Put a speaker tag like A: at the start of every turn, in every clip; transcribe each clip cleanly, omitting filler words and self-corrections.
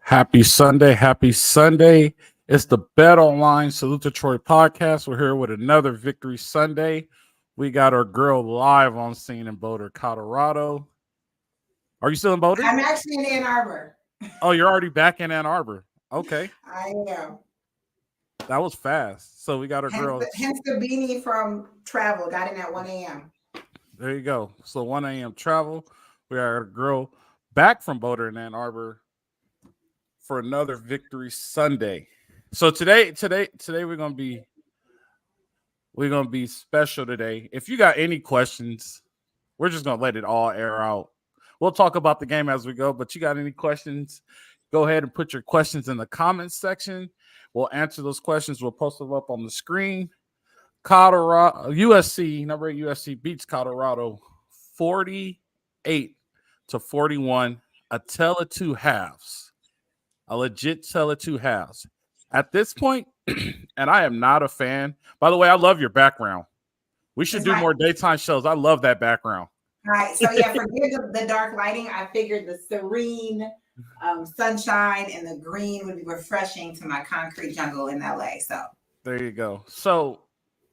A: Happy Sunday. Happy Sunday. It's the Bet Online Salute Detroit podcast. We're here with another Victory Sunday. We got our girl live on scene in Boulder, Colorado. Are you still in Boulder?
B: I'm actually in Ann Arbor.
A: Oh, you're already back in Ann Arbor. Okay.
B: I am.
A: That was fast. So we got our girl.
B: Hence the beanie from travel. Got in at 1 a.m.
A: There you go. So 1 a.m. travel. We got our girl back from Boulder in Ann Arbor for another Victory Sunday. So today we're gonna be special today. If you got any questions, we're just gonna let it all air out. We'll talk about the game as we go, but you got any questions, go ahead and put your questions in the comments section. We'll answer those questions. We'll post them up on the screen. Colorado USC, number 8 USC beats Colorado 48-41. A tell of two halves. A legit tell of two halves. At this point, and I am not a fan. By the way, I love your background. We should do more daytime shows. I love that background.
B: All right. So, yeah, forgive the dark lighting. I figured the serene sunshine and the green would be refreshing to my concrete jungle in LA. So,
A: there you go. So,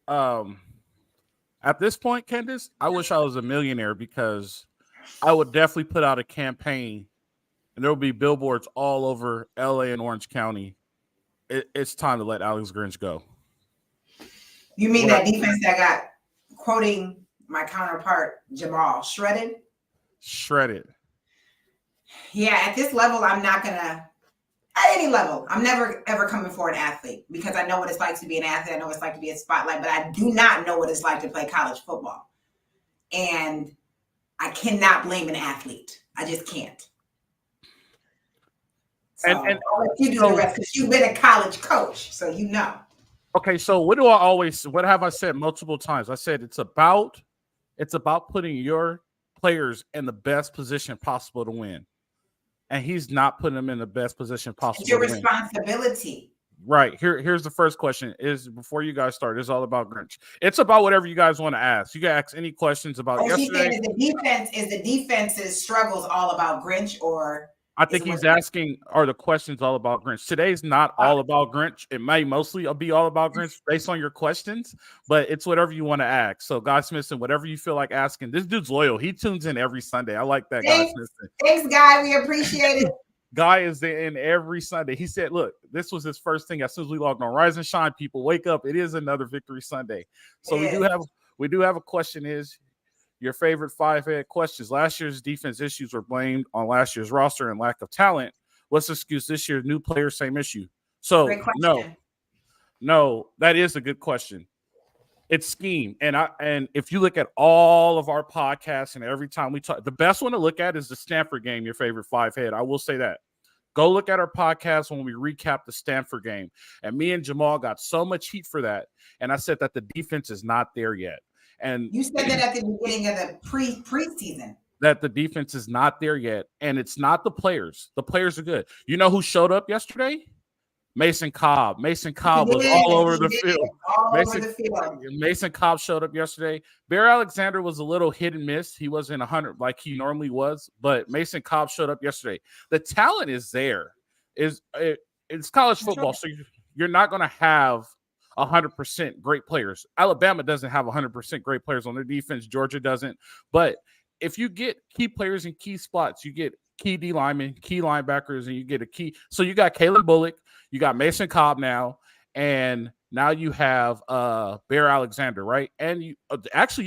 A: at this point, Candice, I wish I was a millionaire because I would definitely put out a campaign and there will be billboards all over LA and Orange County. It's time to let Alex Grinch go.
B: You mean that defense that got, quoting my counterpart, Jamal, shredded?
A: Shredded.
B: Yeah, at this level, I'm not going to, at any level, I'm never, ever coming for an athlete because I know what it's like to be an athlete. I know what it's like to be a spotlight, but I do not know what it's like to play college football. And I cannot blame an athlete. I just can't. So and I'll let you do the rest because you've been a college coach, so you know.
A: Okay, so what have I said multiple times? I said it's about putting your players in the best position possible to win. And he's not putting them in the best position possible.
B: It's your responsibility.
A: Right. Here's the first question is before you guys start. It's all about Grinch. It's about whatever you guys want to ask. You can ask any questions about yesterday.
B: Is the defense's struggles all about Grinch or
A: I think he's asking, are the questions all about Grinch? Today's not all about Grinch. It may mostly be all about Grinch based on your questions, but it's whatever you want to ask. So, Guy Smithson, whatever you feel like asking. This dude's loyal. He tunes in every Sunday. I like that, Guy Smithson.
B: Thanks, Guy. We appreciate it.
A: Guy is in every Sunday. He said, look, this was his first thing. As soon as we logged on, Rise and Shine, people, wake up. It is another Victory Sunday. So we do have a question is, your favorite five-head questions. Last year's defense issues were blamed on last year's roster and lack of talent. What's the excuse this year? New players, same issue. So no, that is a good question. It's scheme. And if you look at all of our podcasts and every time we talk, the best one to look at is the Stanford game, your favorite five-head. I will say that. Go look at our podcast when we recap the Stanford game. And me and Jamal got so much heat for that. And I said that the defense is not there yet. And
B: you said that at the beginning of the preseason.
A: That the defense is not there yet. And it's not the players. The players are good. You know who showed up yesterday? Mason Cobb. Mason Cobb was all over the field. Mason Cobb showed up yesterday. Bear Alexander was a little hit and miss. He wasn't 100 like he normally was. But Mason Cobb showed up yesterday. The talent is there. It's college football. So you're not going to have 100% great players. Alabama doesn't have 100% great players on their defense. Georgia doesn't. But if you get key players in key spots, you get key D linemen, key linebackers, and you get a key. So you got Caleb Bullock, you got Mason Cobb now, and now you have Bear Alexander, right? And you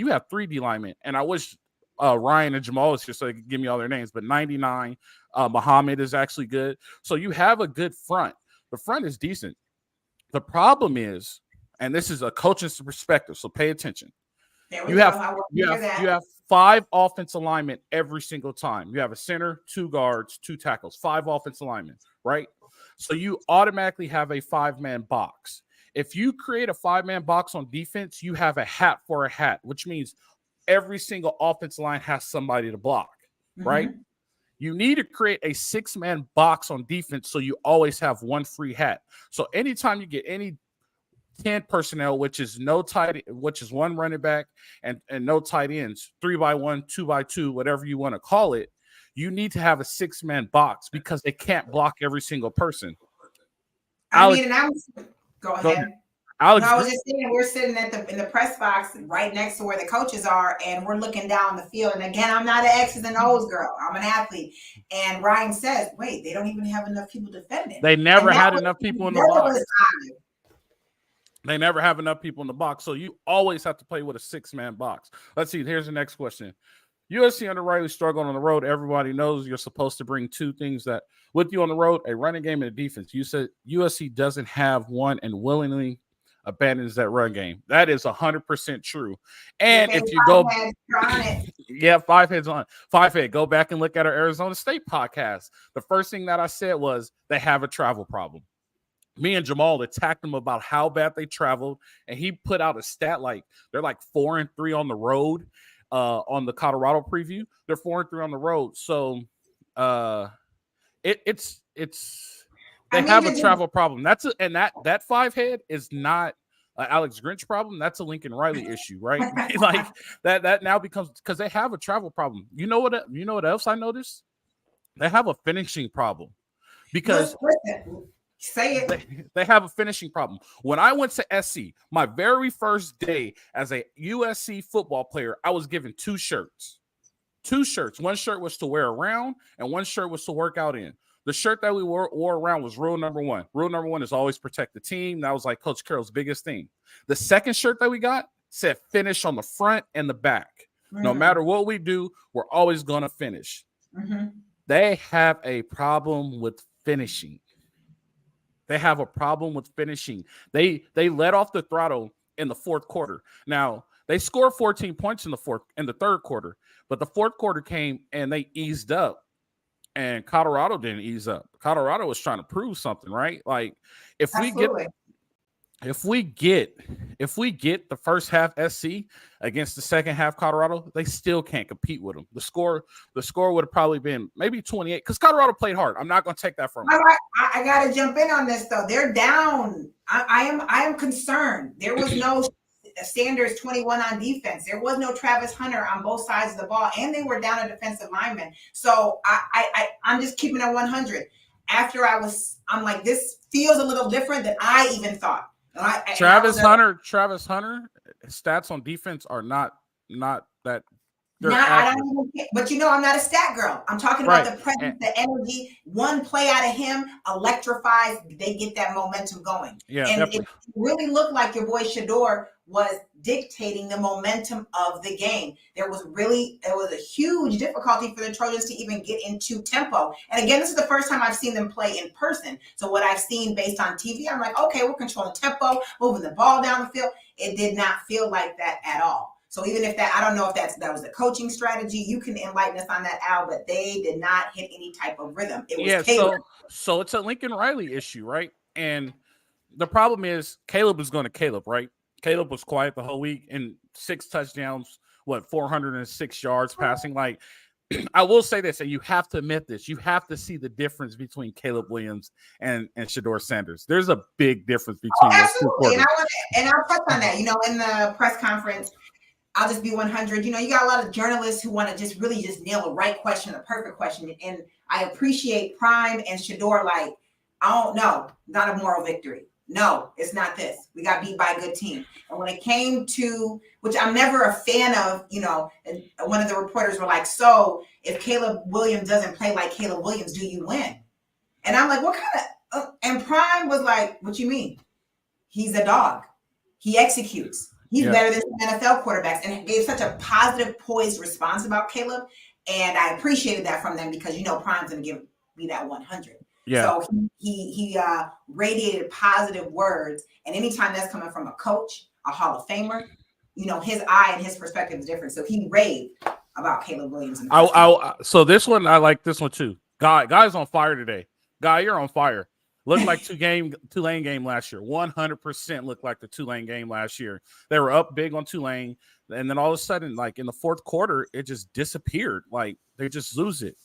A: have 3 D linemen. And I wish Ryan and Jamal was here so they could give me all their names. But 99, Muhammad is actually good. So you have a good front. The front is decent. The problem is, and this is a coach's perspective, so pay attention. You have 5 offensive linemen every single time. You have a center, 2 guards, 2 tackles, 5 offensive linemen, right? So you automatically have a 5-man box. If you create a 5-man box on defense, you have a hat for a hat, which means every single offensive line has somebody to block, right? You need to create a 6-man box on defense so you always have one free hat. So anytime you get any 10 personnel, which is one running back and no tight ends, 3x1, 2x2, whatever you want to call it, you need to have a 6-man box because they can't block every single person.
B: Go ahead.
A: Alex,
B: no, I was just saying we're sitting in the press box right next to where the coaches are, and we're looking down the field. And again, I'm not an X's and O's girl. I'm an athlete. And Ryan says, "Wait, they don't even have enough people defending."
A: They never had enough people in the box. They never have enough people in the box, so you always have to play with a 6-man box. Let's see. Here's the next question. USC under Riley struggled on the road. Everybody knows you're supposed to bring two things that with you on the road: a running game and a defense. You said USC doesn't have one and willingly abandons that run game. That is 100% true. And if you go, yeah, 5 heads on 5 head, go back and look at our Arizona State podcast. The first thing that I said was they have a travel problem. Me and Jamal attacked them about how bad they traveled, and he put out a stat like they're like 4-3 on the road. On the Colorado preview, they're 4-3 on the road. So it's they have a travel problem. That 5 head is not Alex Grinch problem. That's a Lincoln Riley issue, right? Like that now becomes because they have a travel problem. You know what else I noticed? They have a finishing problem because
B: say it.
A: They have a finishing problem. When I went to SC, my very first day as a USC football player, I was given 2 shirts. 2 shirts. One shirt was to wear around, and one shirt was to work out in. The shirt that we wore around was rule number 1. Rule number 1 is always protect the team. That was like Coach Carroll's biggest thing. The second shirt that we got said finish on the front and the back. Mm-hmm. No matter what we do, we're always going to finish. Mm-hmm. They have a problem with finishing. They have a problem with finishing. They let off the throttle in the fourth quarter. Now, they scored 14 points in the third quarter, but the fourth quarter came and they eased up. And Colorado didn't ease up. Colorado was trying to prove something, right? Like if we get the first half SC against the second half Colorado, they still can't compete with them. The score would have probably been maybe 28 because Colorado played hard. I'm not going to take that from them.
B: I got to jump in on this though. They're down. I am concerned. There was no Sanders 21 on defense. There was no Travis Hunter on both sides of the ball, and they were down a defensive lineman. So I'm just keeping it 100. After I'm like, this feels a little different than I even thought.
A: Travis Hunter stats on defense are not that.
B: I don't even care. But I'm not a stat girl. I'm talking about the presence, the energy. One play out of him electrifies. They get that momentum going.
A: Yeah,
B: and
A: definitely.
B: It really looked like your boy Shedeur was dictating the momentum of the game. There was a huge difficulty for the Trojans to even get into tempo. And again, this is the first time I've seen them play in person. So what I've seen based on TV, I'm like, okay, we're controlling tempo, moving the ball down the field. It did not feel like that at all. So even if I don't know if that was the coaching strategy, you can enlighten us on that, Al, but they did not hit any type of rhythm. It was Caleb.
A: So it's a Lincoln Riley issue, right? And the problem is Caleb is going to Caleb, right? Caleb was quiet the whole week and 6 touchdowns, 406 yards passing. Like, I will say this, and you have to admit this. You have to see the difference between Caleb Williams and Shedeur Sanders. There's a big difference between those two quarters.
B: And I'll touch on that. In the press conference, I'll just be 100. You got a lot of journalists who want to just really just nail a right question, a perfect question. And I appreciate Prime and Shedeur. Like, I don't know, not a moral victory. No, it's not this. We got beat by a good team. And when it came to, which I'm never a fan of, and one of the reporters were like, so if Caleb Williams doesn't play like Caleb Williams, do you win? And I'm like, what kind of, and Prime was like, what you mean? He's a dog. He executes. He's better than some NFL quarterbacks, and it gave such a positive, poised response about Caleb. And I appreciated that from them because, Prime's going to give me that 100. Yeah. So he radiated positive words. And anytime that's coming from a coach, a Hall of Famer, his eye and his perspective is different. So he raved about Caleb Williams.
A: So this one, I like this one too. Guy's on fire today. Guy, you're on fire. Looked like Tulane game last year. 100% looked like the Tulane game last year. They were up big on Tulane, and then all of a sudden, like in the fourth quarter, it just disappeared. Like they just lose it.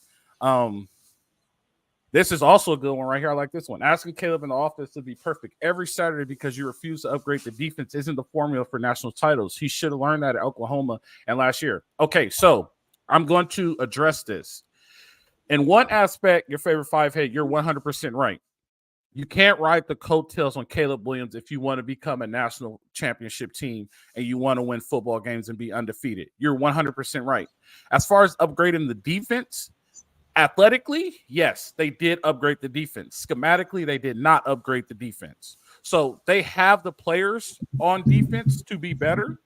A: This is also a good one right here. I like this one. Asking Caleb in the office to be perfect every Saturday because you refuse to upgrade the defense isn't the formula for national titles. He should have learned that at Oklahoma and last year. Okay, so I'm going to address this. In one aspect, your favorite five head, you're 100% right. You can't ride the coattails on Caleb Williams if you want to become a national championship team and you want to win football games and be undefeated. You're 100% right. As far as upgrading the defense, athletically, yes, they did upgrade the defense. Schematically, they did not upgrade the defense. So they have the players on defense to be better.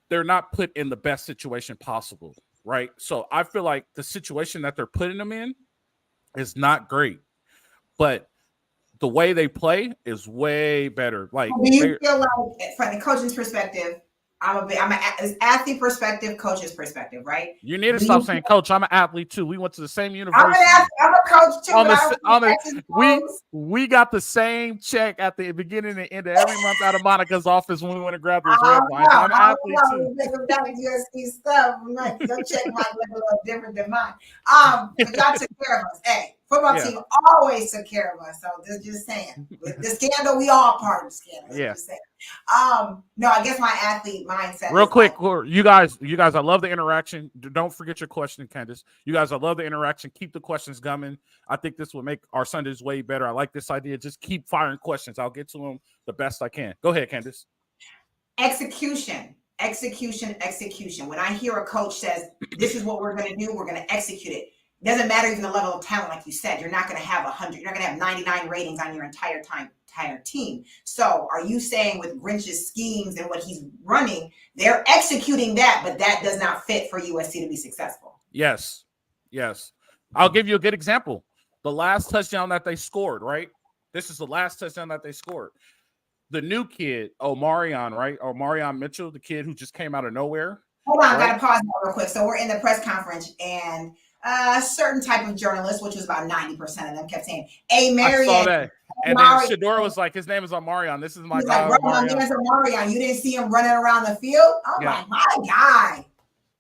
A: They're not put in the best situation possible, right? So I feel like the situation that they're putting them in is not great. But the way they play is way better. Like,
B: do you feel like, from the coaching's perspective, I'm an athlete perspective, coach's perspective, right?
A: You need to stop saying coach. I'm an athlete too. We went to the same university.
B: I'm a coach too.
A: We got the same check at the beginning and end of every month out of Monica's office when we went to grab those red wines. I'm an athlete too.
B: USC stuff. Your check might look a little different than mine. But y'all took care of us. Hey, football team always took care of us. So just saying, with the scandal, we all part of the scandal.
A: Yeah.
B: Just saying. No, I guess my athlete mindset.
A: Real quick, you guys, I love the interaction. Don't forget your question, Candice. You guys, I love the interaction. Keep the questions coming. I think this will make our Sundays way better. I like this idea. Just keep firing questions. I'll get to them the best I can. Go ahead, Candice.
B: Execution. When I hear a coach says, this is what we're going to do, we're going to execute it. It doesn't matter even the level of talent, like you said. You're not going to have 100. You're not going to have 99 ratings on your entire team. So are you saying with Grinch's schemes and what he's running, they're executing that, but that does not fit for USC to be successful?
A: Yes. I'll give you a good example. The last touchdown that they scored, right? This is the last touchdown that they scored. The new kid, Omarion, right? Omarion Mitchell, the kid who just came out of nowhere.
B: Hold on, I got to pause real quick. So we're in the press conference, and a certain type of journalist, which was about 90% of them, kept saying, "Hey, Marion."
A: I saw that. And then Shador was like, his name is Omarion. This is my guy.
B: Like, Omarion. You didn't see him running around the field? Oh, yeah. my guy.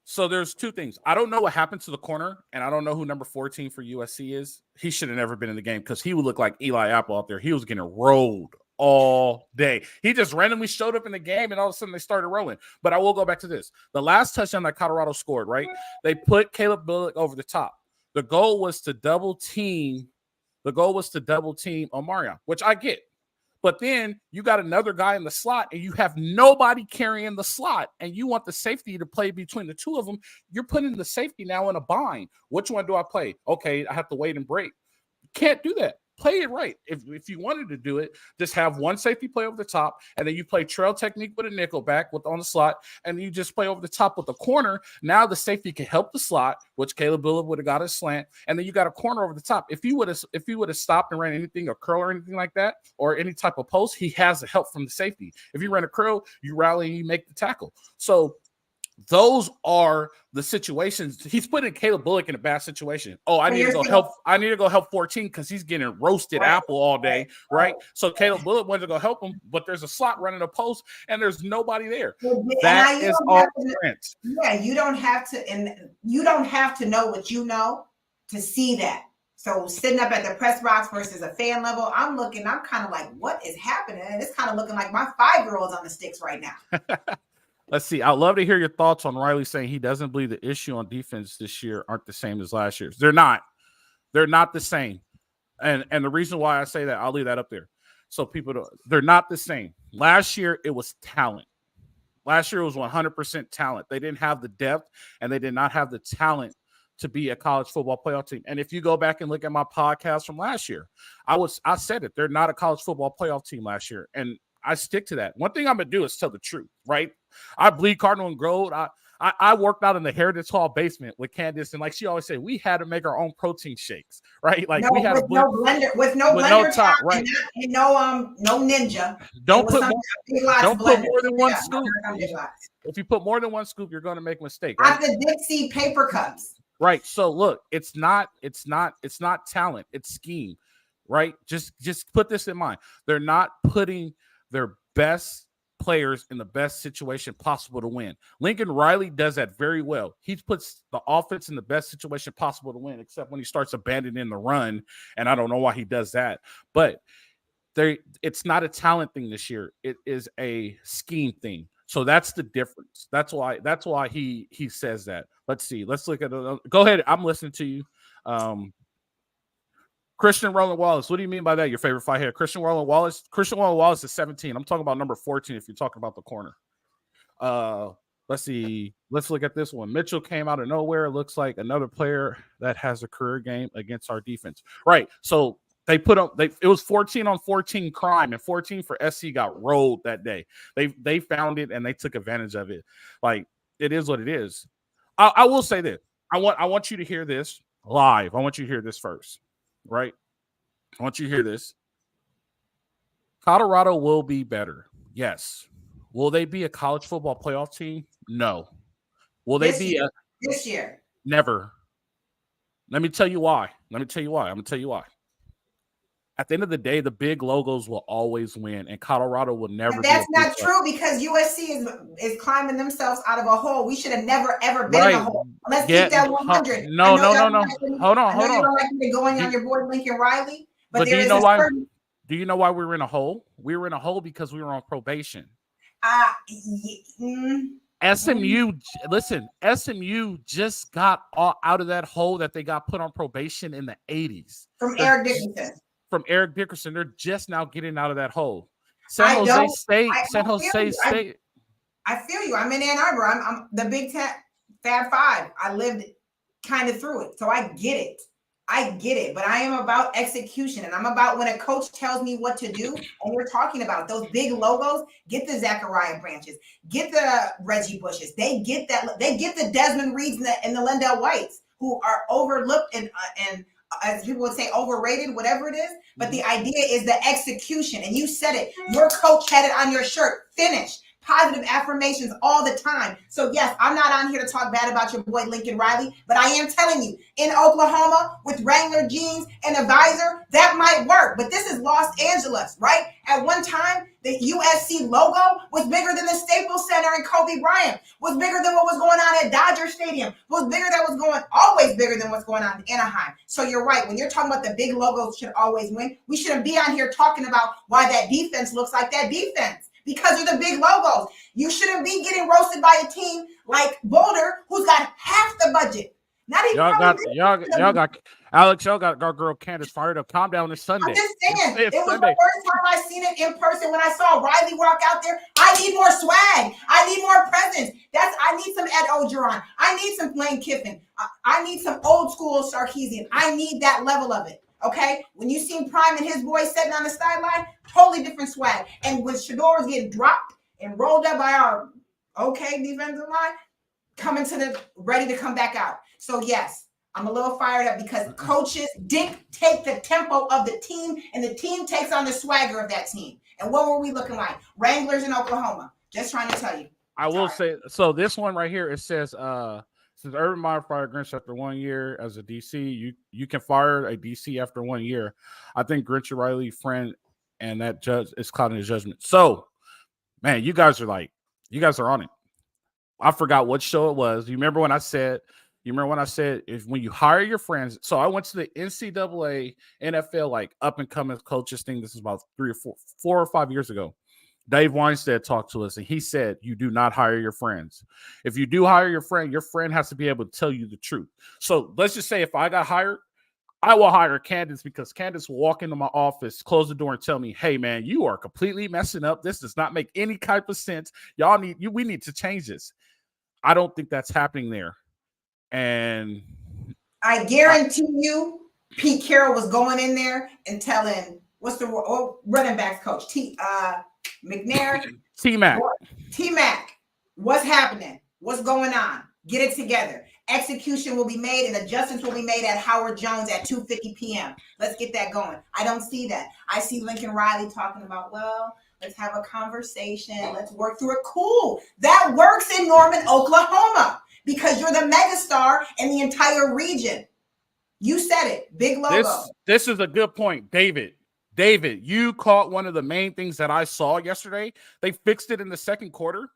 A: So there's two things. I don't know what happened to the corner, and I don't know who number 14 for USC is. He should have never been in the game because he would look like Eli Apple out there. He was getting rolled all day. He just randomly showed up in the game, and all of a sudden they started rolling. But I will go back to this. The last touchdown that Colorado scored, right? They put Caleb Bullock over the top. The goal was to double team Omarion, which I get. But then you got another guy in the slot and you have nobody carrying the slot and you want the safety to play between the two of them. You're putting the safety now in a bind. Which one do I play? Okay, I have to wait and break. Can't do that. Play it right. If you wanted to do it, just have one safety play over the top, and then you play trail technique with a nickel back on the slot, and you just play over the top with the corner. Now the safety can help the slot, which Caleb Bullock would have got a slant, and then you got a corner over the top. If you would have stopped and ran anything, a curl or anything like that, or any type of post, he has the help from the safety. If you run a curl, you rally and you make the tackle. So those are the situations. He's putting Caleb Bullock in a bad situation. Oh, I need to go help 14 because he's getting roasted apple all day, right? So Caleb Bullock went to go help him, but there's a slot running a post and there's nobody there. That is all.
B: Yeah, you don't have to know what you know to see that. So sitting up at the press box versus a fan level, I'm kind of like, what is happening? And it's kind of looking like my 5-year-old's on the sticks right now.
A: Let's see. I'd love to hear your thoughts on Riley saying he doesn't believe the issue on defense this year aren't the same as last year's. They're not. They're not the same. And the reason why I say that, I'll leave that up there. So they're not the same. Last year, it was talent. Last year, it was 100% talent. They didn't have the depth, and they did not have the talent to be a college football playoff team. And if you go back and look at my podcast from last year, I said it. They're not a college football playoff team last year. And I stick to that. One thing I'm going to do is tell the truth, right? I bleed Cardinal and Gold. I worked out in the Heritage Hall basement with Candice, and like she always said, we had to make our own protein shakes, right? Like we had
B: no blender
A: top, right?
B: And no ninja.
A: Don't put more than one scoop. If you put more than one scoop, you're going to make a mistake.
B: Right? The Dixie paper cups.
A: Right. So look, it's not talent, it's scheme, right? Just put this in mind. They're not putting their best players in the best situation possible to win. Lincoln Riley does that very well. He puts the offense in the best situation possible to win, except when he starts abandoning the run, and I don't know why he does that. But it's not a talent thing this year. It is a scheme thing. So that's the difference. That's why he says that. Let's see. Let's look at go ahead. I'm listening to you. Christian Roland Wallace. What do you mean by that? Your favorite fight here? Christian Roland Wallace. Christian Roland Wallace is 17. I'm talking about number 14 if you're talking about the corner. Let's see. Let's look at this one. Mitchell came out of nowhere. Looks like another player that has a career game against our defense. Right. So they put up. It was 14-on-14 crime, and 14 for SC got rolled that day. They found it and they took advantage of it. Like, it is what it is. I will say this. I want you to hear this live. I want you to hear this first. Right. I want you to hear this. Colorado will be better. Yes. Will they be a college football playoff team? No. Will they be
B: this year?
A: Never. Let me tell you why. I'm going to tell you why. At the end of the day, the big logos will always win, and Colorado will never.
B: But that's not true because USC is climbing themselves out of a hole. We should have never ever been in a hole. Let's keep that 100.
A: No. Hold on.
B: You don't like me going on your board, Lincoln Riley.
A: But do you know why? Do you know why we were in a hole? We were in a hole because we were on probation. SMU, listen, SMU just got out of that hole that they got put on probation in the 80s.
B: From Eric Dickerson.
A: They're just now getting out of that hole. San Jose State.
B: I feel you. I'm in Ann Arbor. I'm the Big Ten Fab Five. I lived kind of through it. So I get it. But I am about execution, and I'm about when a coach tells me what to do, and you're talking about those big logos, get the Zachariah Branches, get the Reggie Bushes. They get that. They get the Desmond Reeds and the Lendell Whites, who are overlooked and as people would say, overrated, whatever it is. But the idea is the execution. And you said it. Your coach had it on your shirt. Finish. Positive affirmations all the time. So yes, I'm not on here to talk bad about your boy Lincoln Riley, but I am telling you, in Oklahoma with Wrangler jeans and a visor, that might work. But this is Los Angeles, right? At one time, the USC logo was bigger than the Staples Center and Kobe Bryant, was bigger than what was going on at Dodger Stadium, always bigger than what's going on in Anaheim. So you're right. When you're talking about the big logos should always win, we shouldn't be on here talking about why that defense looks like that defense. Because of the big logos. You shouldn't be getting roasted by a team like Boulder, who's got half the budget. Not even
A: y'all got Alex, y'all got our girl Candice fired up. Calm down, it's Sunday.
B: I'm just saying, it was the first time I seen it in person when I saw Riley walk out there. I need more swag. I need more presence. I need some Ed Ogeron. I need some Lane Kiffin. I need some old school Sarkisian. I need that level of it. Okay, when you seen Prime and his boys sitting on the sideline, totally different swag. And when Shador was getting dropped and rolled up by our defensive line, coming to the ready to come back out. So yes, I'm a little fired up because coaches dictate the tempo of the team, and the team takes on the swagger of that team. And what were we looking like? Wranglers in Oklahoma. Just trying to tell you.
A: I will say, so this one right here, it says, since Urban Meyer fired Grinch after 1 year as a DC, you can fire a DC after 1 year. I think Grinch and Riley friend and that judge is clouding his judgment. So, man, you guys are on it. I forgot what show it was. You remember when I said if when you hire your friends? So I went to the NCAA NFL like up and coming coaches thing. This is about 4 or 5 years ago. Dave Weinstead talked to us, and he said, you do not hire your friends. If you do hire your friend has to be able to tell you the truth. So let's just say if I got hired, I will hire Candice because Candice will walk into my office, close the door, and tell me, hey, man, you are completely messing up. This does not make any type of sense. We need to change this. I don't think that's happening there. And
B: I guarantee you, Pete Carroll was going in there and telling, what's the running backs coach? McNair, T-Mac, what's happening? What's going on? Get it together. Execution will be made and adjustments will be made at Howard Jones at 2:50 p.m. Let's get that going. I don't see that. I see Lincoln Riley talking about, well, let's have a conversation. Let's work through it. Cool. That works in Norman, Oklahoma, because you're the megastar in the entire region. You said it. Big logo.
A: This is a good point, David. David, you caught one of the main things that I saw yesterday. They fixed it in the second quarter,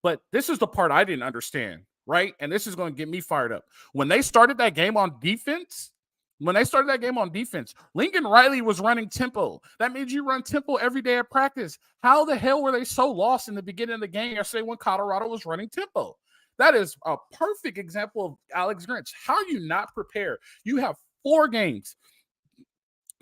A: but this is the part I didn't understand, right? And this is going to get me fired up. When they started that game on defense, Lincoln Riley was running tempo. That means you run tempo every day at practice. How the hell were they so lost in the beginning of the game yesterday when Colorado was running tempo? That is a perfect example of Alex Grinch. How are you not prepared? You have 4 games.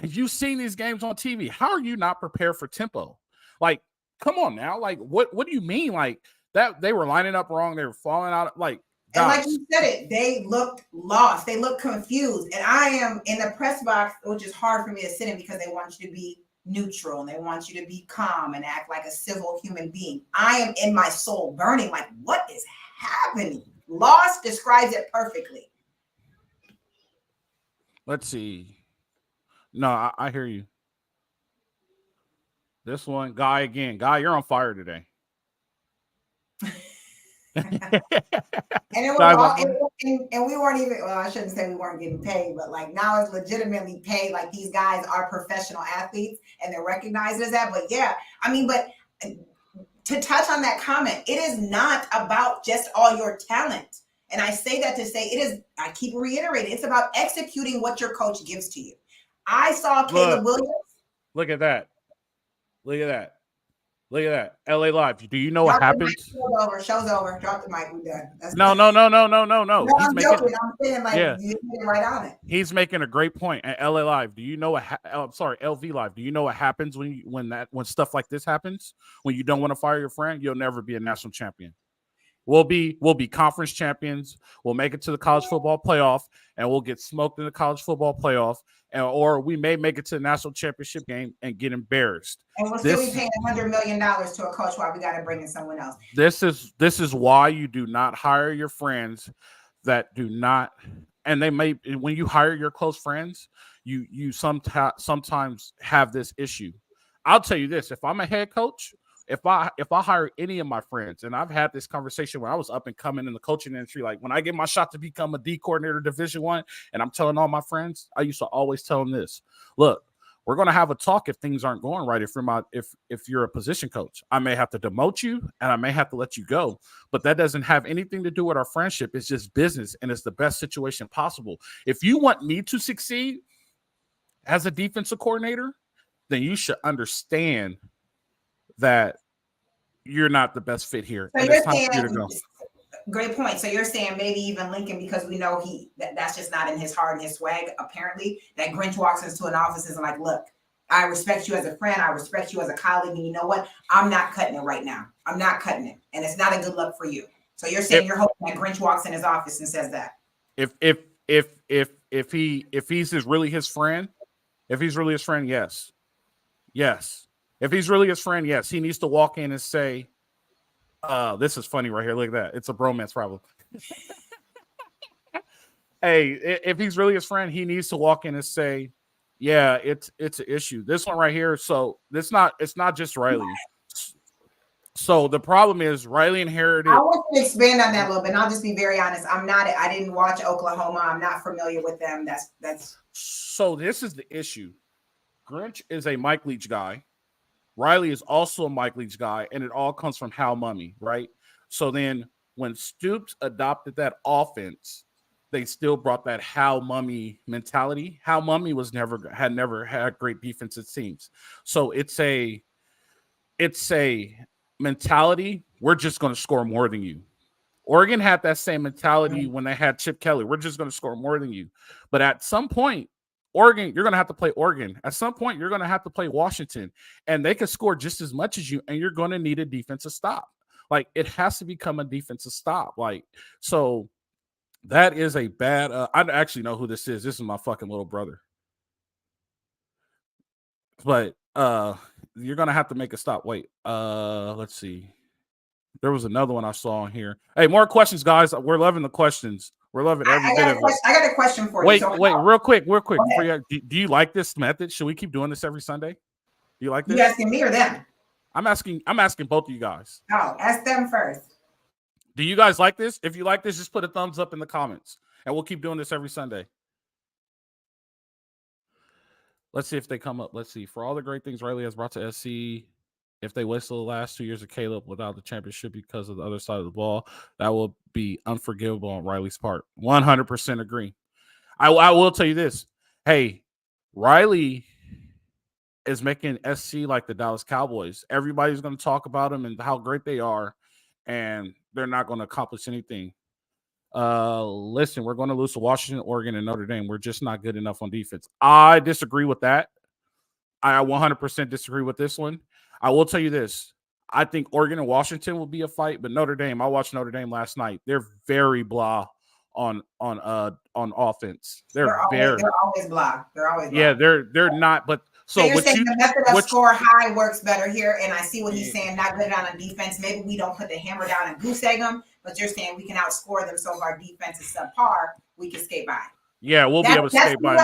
A: If you've seen these games on TV, how are you not prepared for tempo? Like, come on now. Like, what do you mean? Like, that they were lining up wrong, they were falling out. Like,
B: and like you said it, they looked lost, they looked confused. And I am in the press box, which is hard for me to sit in because they want you to be neutral and they want you to be calm and act like a civil human being. I am in my soul burning, like, what is happening? Lost describes it perfectly.
A: Let's see. No, I hear you. This one, Guy again. Guy, you're on fire today.
B: And it was and we weren't even, well, I shouldn't say we weren't getting paid, but like now it's legitimately paid. Like these guys are professional athletes and they're recognized as that. But yeah, I mean, but to touch on that comment, it is not about just all your talent. And I say that to say it is, I keep reiterating, it's about executing what your coach gives to you. I saw Caleb Williams.
A: Look at that. Look at that. Look at that. LA Live. Do you know what happens?
B: Show's over. Drop the mic. We're done.
A: No.
B: I'm joking. I'm saying like you hit it right on it.
A: He's making a great point. At LA Live, do you know what? LV Live. Do you know what happens when stuff like this happens? When you don't want to fire your friend, you'll never be a national champion. We'll be conference champions. We'll make it to the college football playoff, and we'll get smoked in the college football playoff, or we may make it to the national championship game and get embarrassed.
B: And we'll still be paying $100 million to a coach while we got to bring in someone else.
A: This is why you do not hire your friends that do not, and they may, when you hire your close friends, you sometimes have this issue. I'll tell you this: if I'm a head coach. If I hire any of my friends, and I've had this conversation when I was up and coming in the coaching industry, like when I get my shot to become a D coordinator Division I, and I'm telling all my friends, I used to always tell them this: look, we're going to have a talk if things aren't going right. If you're a position coach, I may have to demote you and I may have to let you go, but that doesn't have anything to do with our friendship. It's just business, and it's the best situation possible. If you want me to succeed as a defensive coordinator, then you should understand that you're not the best fit here.
B: So you're saying, great point. So you're saying maybe even Lincoln, because we know that's just not in his heart and his swag, apparently, that Grinch walks into an office and is like, look, I respect you as a friend. I respect you as a colleague. And you know what? I'm not cutting it right now. I'm not cutting it. And it's not a good look for you. So you're saying you're hoping that Grinch walks in his office and says that.
A: If he's really his friend, yes. Yes. If he's really his friend, yes, he needs to walk in and say, this is funny right here. Look at that. It's a bromance problem. Hey, if he's really his friend, he needs to walk in and say, yeah, it's an issue. This one right here. So it's not just Riley. So the problem is Riley inherited.
B: I want to expand on that a little bit. And I'll just be very honest. I didn't watch Oklahoma. I'm not familiar with them. That's
A: so this is the issue. Grinch is a Mike Leach guy. Riley is also a Mike Leach guy, and it all comes from Hal Mumme, right? So then when Stoops adopted that offense, they still brought that Hal Mumme mentality. Hal Mumme had never had great defensive teams. So it's a mentality. We're just going to score more than you. Oregon had that same mentality when they had Chip Kelly. We're just going to score more than you. But at some point, Oregon, you're going to have to play Oregon. At some point, you're going to have to play Washington, and they can score just as much as you, and you're going to need a defensive stop. Like, it has to become a defensive stop. Like, so that is a bad I actually know who this is. This is my fucking little brother. But you're going to have to make a stop. Wait, let's see. There was another one I saw in here. Hey, more questions, guys. We're loving the questions. We're loving every bit of it.
B: I got a question for
A: you.
B: So
A: wait, real quick. Do you like this method? Should we keep doing this every Sunday? Do you like this?
B: You asking me or them?
A: I'm asking both of you guys.
B: Oh, ask them first.
A: Do you guys like this? If you like this, just put a thumbs up in the comments, and we'll keep doing this every Sunday. Let's see if they come up. Let's see. For all the great things Riley has brought to SC, if they wasted the last 2 years of Caleb without the championship because of the other side of the ball, that will be unforgivable on Riley's part. 100% agree. I will tell you this. Hey, Riley is making SC like the Dallas Cowboys. Everybody's going to talk about them and how great they are. and they're not going to accomplish anything. Listen, we're going to lose to Washington, Oregon, and Notre Dame. We're just not good enough on defense. I disagree with that. I 100% disagree with this one. I will tell you this. I think Oregon and Washington will be a fight, but Notre Dame, I watched Notre Dame last night. They're very blah on offense. They're
B: always blah. They're always blah.
A: Yeah, they're not, but
B: so you're saying the method of score high works better here, and I see what he's saying, not good on defense. Maybe we don't put the hammer down and goose egg them, but you're saying we can outscore them, so if our defense is subpar, we can skate by.
A: Yeah, we'll be able to skate by.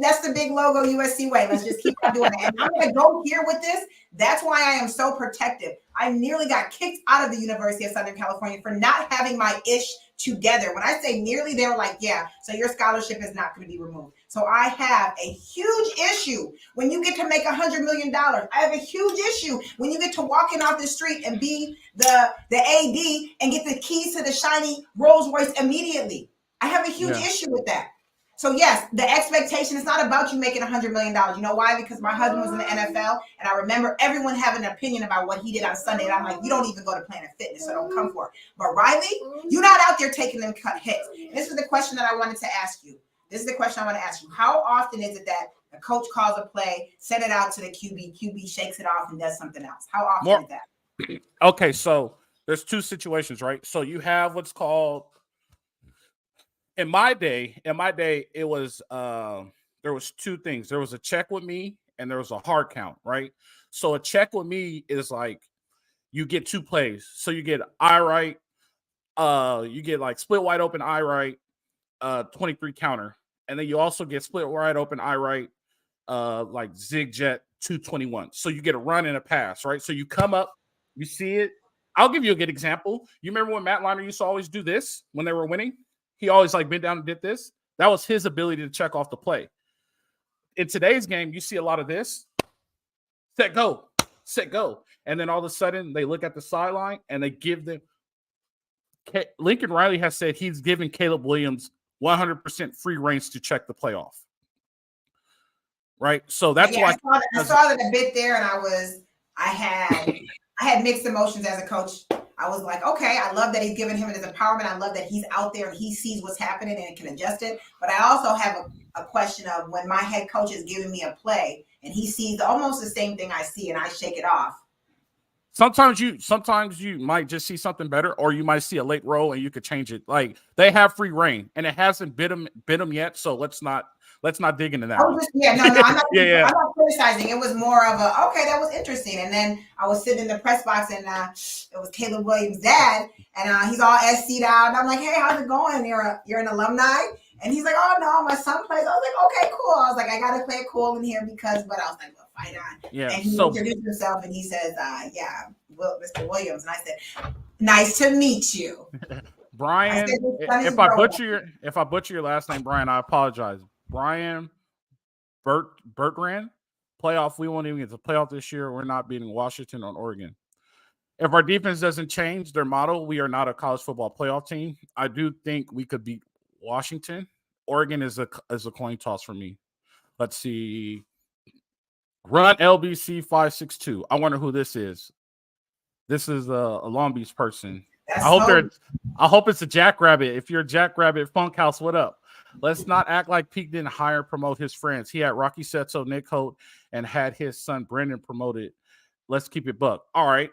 B: That's the big logo USC way. Let's just keep on doing it. And I'm going to go here with this. That's why I am so protective. I nearly got kicked out of the University of Southern California for not having my ish together. When I say nearly, they were like, yeah, so your scholarship is not going to be removed. So I have a huge issue when you get to make $100 million. I have a huge issue when you get to walk in off the street and be the AD and get the keys to the shiny Rolls Royce immediately. I have a huge issue with that. So yes, the expectation is not about you making $100 million. You know why? Because my husband was in the NFL, and I remember everyone having an opinion about what he did on Sunday. And I'm like, you don't even go to Planet Fitness, so don't come for it. But Riley, you're not out there taking them cut hits. And this is the question that I wanted to ask you. How often is it that a coach calls a play, send it out to the QB shakes it off and does something else? How often is that?
A: Okay, so there's two situations, right? So you have what's called, in my day, it was there was two things. There was a check with me and there was a hard count, right? So a check with me is like you get two plays. So you get eye right, you get like split wide open eye right, 23 counter, and then you also get split wide open eye right, like zig jet 221. So you get a run and a pass, right? So you come up, you see it. I'll give you a good example. You remember when Matt Liner used to always do this when they were winning? He always like bent down and did this. That was his ability to check off the play. In today's game, you see a lot of this. Set, go. And then all of a sudden, they look at the sideline and they give them. Lincoln Riley has said he's giving Caleb Williams 100% free range to check the playoff. Right? So that's why.
B: I saw that a bit there, and I had mixed emotions as a coach. I was like, okay, I love that he's giving him his empowerment. I love that he's out there and he sees what's happening and can adjust it. But I also have a question of when my head coach is giving me a play and he sees almost the same thing I see and I shake it off.
A: Sometimes you might just see something better, or you might see a late roll and you could change it. Like they have free reign and it hasn't bit them yet. So let's not dig into that.
B: I'm not criticizing. It was more of okay, that was interesting. And then I was sitting in the press box and it was Caleb Williams' dad, and he's all SC'd out. And I'm like, hey, how's it going? You're an alumni? And he's like, oh no, my son plays. I was like, okay, cool. I was like, I gotta play it cool in here but I was like, well, fight on.
A: Yeah.
B: And he introduced himself and he says, Mr. Williams. And I said, nice to meet you.
A: Brian, if I butcher your last name, Brian, I apologize. Brian Bertrand, playoff. We won't even get to playoff this year. We're not beating Washington or Oregon. If our defense doesn't change their model, we are not a college football playoff team. I do think we could beat Washington. Oregon is a coin toss for me. Let's see. Run LBC 562. I wonder who this is. This is a Long Beach person. I hope it's a Jackrabbit. If you're a Jackrabbit Funkhouse, what up? Let's not act like Pete didn't hire and promote his friends. He had Rocky Seto, Nick Holt, and had his son Brendan promoted. Let's keep it buck. All right.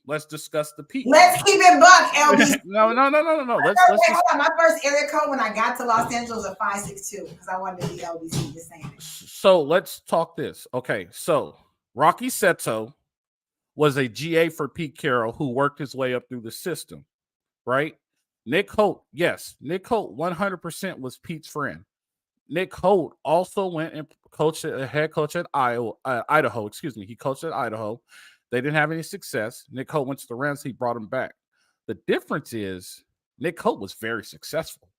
A: Let's discuss the Pete.
B: Let's keep it buck, LB.
A: No. Let's
B: hold on. My first area code when I got to Los Angeles was a 562 because I wanted to be LBC. Just saying.
A: So let's talk this. Okay. So Rocky Seto was a GA for Pete Carroll who worked his way up through the system, right? Nick Holt, yes. Nick Holt 100% was Pete's friend. Nick Holt also went and coached a head coach at Idaho. He coached at Idaho. They didn't have any success. Nick Holt went to the Rams. He brought him back. The difference is Nick Holt was very successful.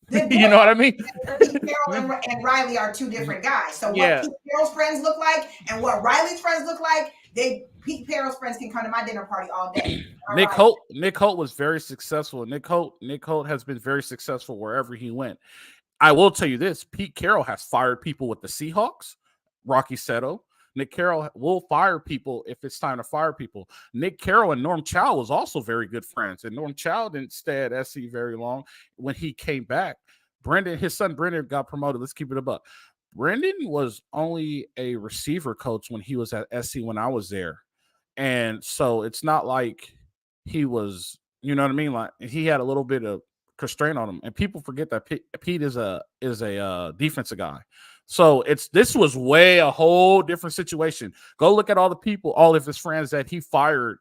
A: You know what I mean?
B: Pete Carroll and Riley are two different guys. So what Pete Carroll's friends look like and what Riley's friends look like, Pete Carroll's friends can come to my dinner party all day.
A: Nick Holt was very successful. Nick Holt has been very successful wherever he went. I will tell you this: Pete Carroll has fired people with the Seahawks, Rocky Seto. Nick Carroll will fire people if it's time to fire people. Nick Carroll and Norm Chow was also very good friends, and Norm Chow didn't stay at SC very long. When he came back, his son Brendan got promoted. Let's keep it a buck. Brendan was only a receiver coach when he was at SC when I was there. And so it's not like he was, you know what I mean? Like he had a little bit of constraint on him. And people forget that Pete is a defensive guy. So this was way a whole different situation. Go look at all the people, all of his friends that he fired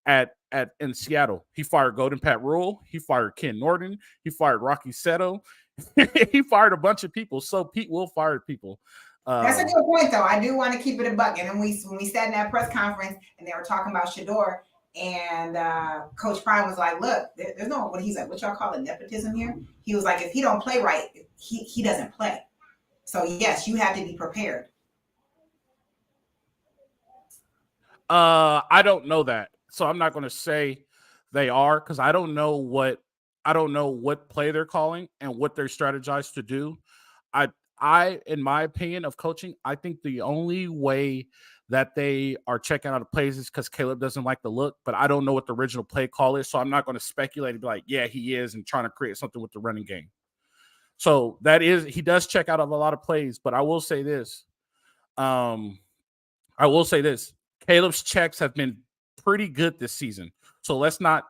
A: in Seattle. He fired Golden Pat Rule. He fired Ken Norton. He fired Rocky Seto. He fired a bunch of people. So Pete will fire people.
B: That's a good point, though. I do want to keep it a buck. And then when we sat in that press conference and they were talking about Shador, and Coach Prime was like, "Look, there's no what he's like. What y'all call it, nepotism here?" He was like, "If he don't play right, he doesn't play. So yes, you have to be prepared."
A: I don't know that, so I'm not going to say they are because I don't know what play they're calling and what they're strategized to do. I, in my opinion of coaching, I think the only way that they are checking out of plays is because Caleb doesn't like the look, but I don't know what the original play call is, so I'm not going to speculate and be like, yeah, he is, and trying to create something with the running game. So he does check out of a lot of plays, but I will say this. Caleb's checks have been pretty good this season. So let's not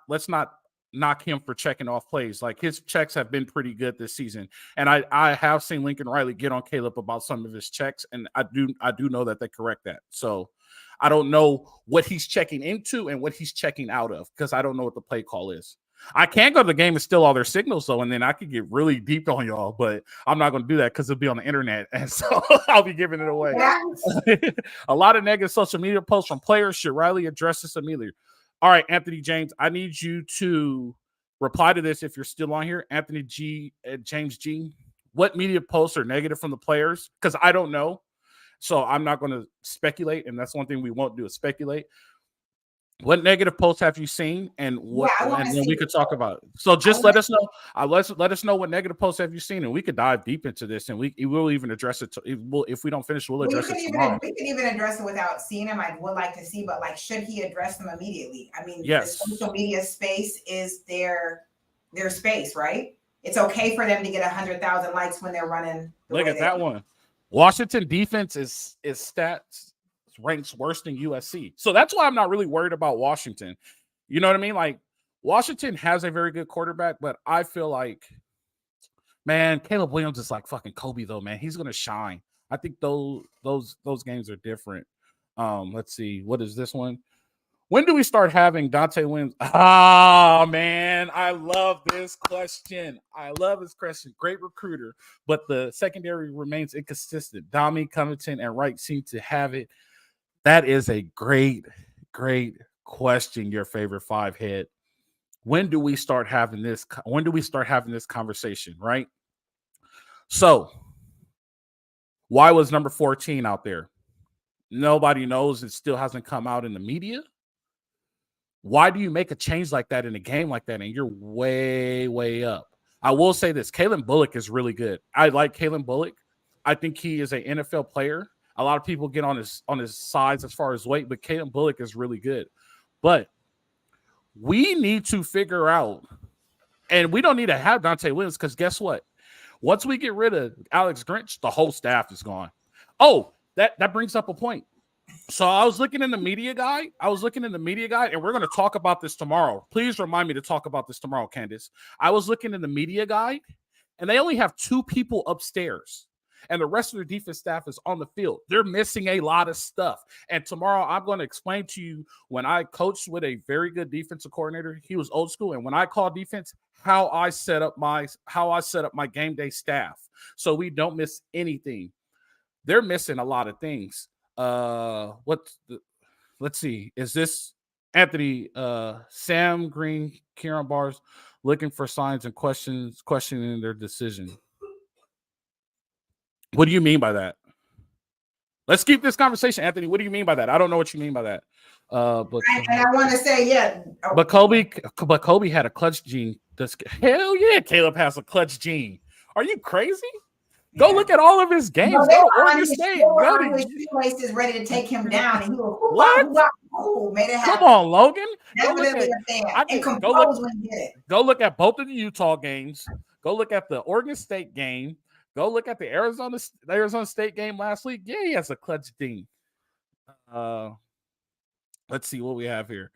A: knock him for checking off plays. Like his checks have been pretty good this season. And I have seen Lincoln Riley get on Caleb about some of his checks, and I do know that they correct that. So I don't know what he's checking into and what he's checking out of because I don't know what the play call is. I can go to the game and steal all their signals, though, and then I could get really deep on y'all, but I'm not going to do that because it'll be on the internet, and so I'll be giving it away. A lot of negative social media posts from players. Should Riley address this immediately? All right, Anthony James, I need you to reply to this if you're still on here. Anthony James G, what media posts are negative from the players? Because I don't know, so I'm not going to speculate, and that's one thing we won't do is speculate. What negative posts have you seen, and what? Yeah, and then we could talk about it. So just let us know. Let us know what negative posts have you seen, and we could dive deep into this, and we will even address it. If we don't finish, we'll address it tomorrow.
B: We can even address it without seeing him. I would like to see, but like, should he address them immediately? I mean,
A: yes.
B: The social media space is their space, right? It's okay for them to get 100,000 likes when they're running.
A: Look at that one. Washington defense is stats ranks worse than USC. So that's why I'm not really worried about Washington. You know what I mean? Like Washington has a very good quarterback, but I feel like, man, Caleb Williams is like fucking Kobe though, man. He's going to shine. I think those games are different. Let's see. What is this one? When do we start having Dante Williams? Ah, man, I love this question. Great recruiter, but the secondary remains inconsistent. Dami, Covington, and Wright seem to have it. That is a great, great question. Your favorite five head. When do we start having this? When do we start having this conversation? Right. So, why was number 14 out there? Nobody knows. It still hasn't come out in the media. Why do you make a change like that in a game like that? And you're way, way up. I will say this: Kalen Bullock is really good. I like Kalen Bullock. I think he is an NFL player. A lot of people get on his sides as far as weight, but Kalen Bullock is really good. But we need to figure out, and we don't need to have Dante Williams because guess what? Once we get rid of Alex Grinch, the whole staff is gone. Oh, that brings up a point. So I was looking in the media guide. And we're going to talk about this tomorrow. Please remind me to talk about this tomorrow, Candice. I was looking in the media guide, and they only have 2 people upstairs. And the rest of their defense staff is on the field. They're missing a lot of stuff. And tomorrow I'm going to explain to you when I coached with a very good defensive coordinator. He was old school. And when I call defense, how I set up my game day staff so we don't miss anything. They're missing a lot of things. Let's see. Is this Anthony, Sam Green, Kieran Bars looking for signs and questioning their decision? What do you mean by that? Let's keep this conversation, Anthony. What do you mean by that? I don't know what you mean by that.
B: And I want to say, yeah.
A: But Kobe had a clutch gene. Hell yeah, Caleb has a clutch gene. Are you crazy? Go look at all of his games.
B: No,
A: Go to Oregon State.
B: They were on his shoelaces ready to take him down, and he was what? Made it happen.
A: Come on, Logan.
B: Definitely a fan. And composed when he did it.
A: Go look at both of the Utah games. Go look at the Oregon State game. Go look at the Arizona State game last week. Yeah, he has a clutch team. Let's see what we have here.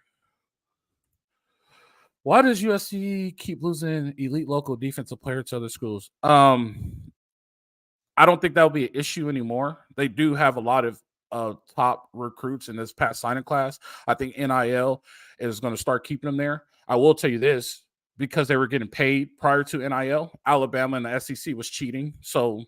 A: Why does USC keep losing elite local defensive players to other schools? I don't think that'll be an issue anymore. They do have a lot of top recruits in this past signing class. I think NIL is going to start keeping them there. I will tell you this, because they were getting paid prior to NIL, Alabama and the SEC was cheating. So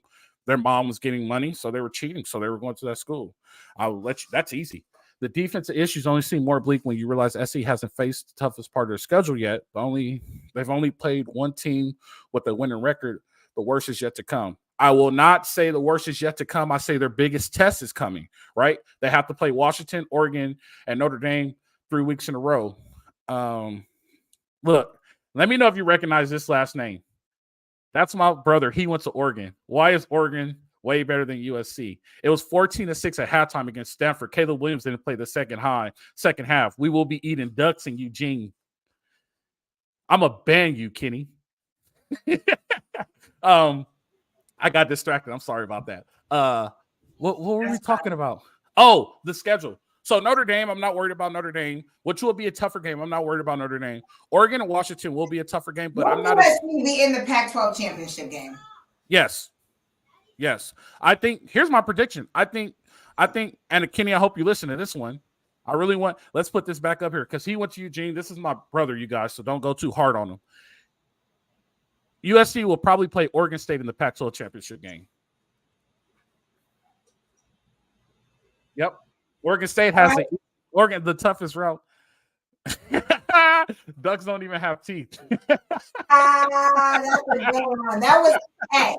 A: their mom was getting money, so they were cheating. So they were going to that school. I'll let you. That's easy. The defensive issues only seem more bleak when you realize SC hasn't faced the toughest part of their schedule yet. They've only played one team with a winning record. The worst is yet to come. I will not say the worst is yet to come. I say their biggest test is coming, right? They have to play Washington, Oregon, and Notre Dame 3 weeks in a row. Look, let me know if you recognize this last name. That's my brother. He went to Oregon. Why is Oregon way better than USC? It was 14-6 at halftime against Stanford. Caleb Williams didn't play the second half. We will be eating ducks in Eugene. I'm going to ban you, Kenny. I got distracted. I'm sorry about that. What were we talking about? Oh, the schedule. So Notre Dame, I'm not worried about Notre Dame, which will be a tougher game. I'm not worried about Notre Dame. Oregon and Washington will be a tougher game, but I'm not.
B: Be in the Pac-12 championship game.
A: Yes. I think here's my prediction. I think, and Kenny, I hope you listen to this one. I really want. Let's put this back up here because he went to Eugene. This is my brother, you guys, so don't go too hard on him. USC will probably play Oregon State in the Pac-12 championship game. Yep. Oregon State has the toughest route. Ducks don't even have teeth.
B: That's a good one. That was a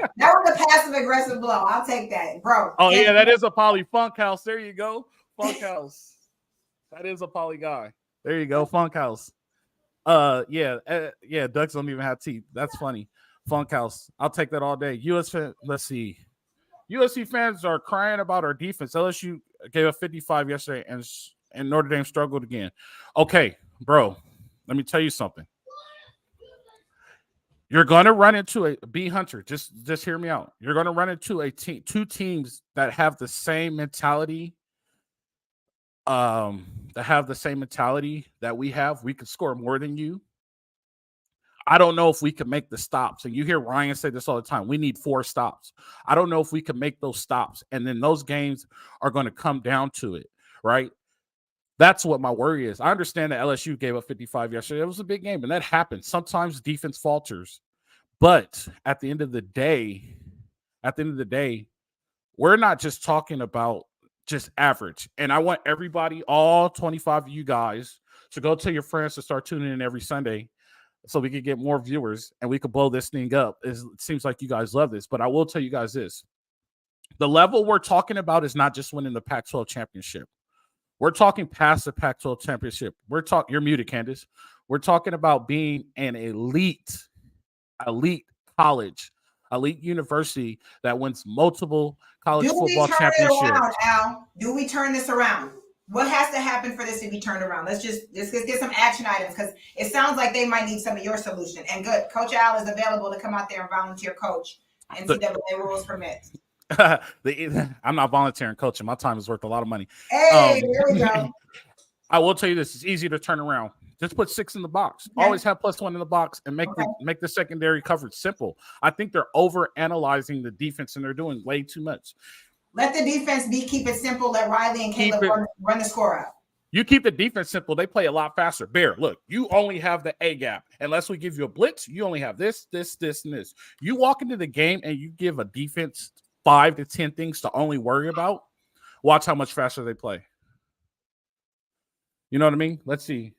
B: passive aggressive blow. I'll take that, bro.
A: Oh yeah, that is a Poly Funkhouse. There you go, Funkhouse. That is a Poly guy. There you go, Funkhouse. Yeah. Ducks don't even have teeth. That's funny. Funkhouse. I'll take that all day. Let's see. USC fans are crying about our defense. LSU gave up 55 yesterday, and Notre Dame struggled again. Okay, bro. Let me tell you something. You're going to run into a B Hunter. Just hear me out. You're going to run into two teams that have the same mentality. That have the same mentality that we have. We could score more than you. I don't know if we can make the stops. And you hear Ryan say this all the time. We need 4 stops. I don't know if we can make those stops. And then those games are going to come down to it, right? That's what my worry is. I understand that LSU gave up 55 yesterday. It was a big game, and that happens. Sometimes defense falters. But at the end of the day, we're not just talking about just average. And I want everybody, all 25 of you guys, to go tell your friends to start tuning in every Sunday so we could get more viewers and we could blow this thing up. It seems like you guys love this, but I will tell you guys this. The level we're talking about is not just winning the Pac-12 championship. We're talking past the Pac-12 championship. You're muted, Candice. We're talking about being an elite college, elite university that wins multiple college football championships.
B: Do we turn this around? What has to happen for this to be turned around? Let's get some action items because it sounds like they might need some of your solution. And good, Coach Al is available to come out there and volunteer coach. NCAA rules permit.
A: I'm not volunteering coaching. My time is worth a lot of money.
B: Hey, there we go.
A: I will tell you this: it's easy to turn around. Just put 6 in the box. Okay. Always have +1 in the box and make the secondary coverage simple. I think they're over analyzing the defense and they're doing way too much.
B: Let the defense keep it simple. Let Riley and Caleb run the score out.
A: You keep the defense simple, they play a lot faster. Bear, look, you only have the A gap. Unless we give you a blitz, you only have this, and this. You walk into the game and you give a defense 5 to 10 things to only worry about. Watch how much faster they play. You know what I mean? Let's see.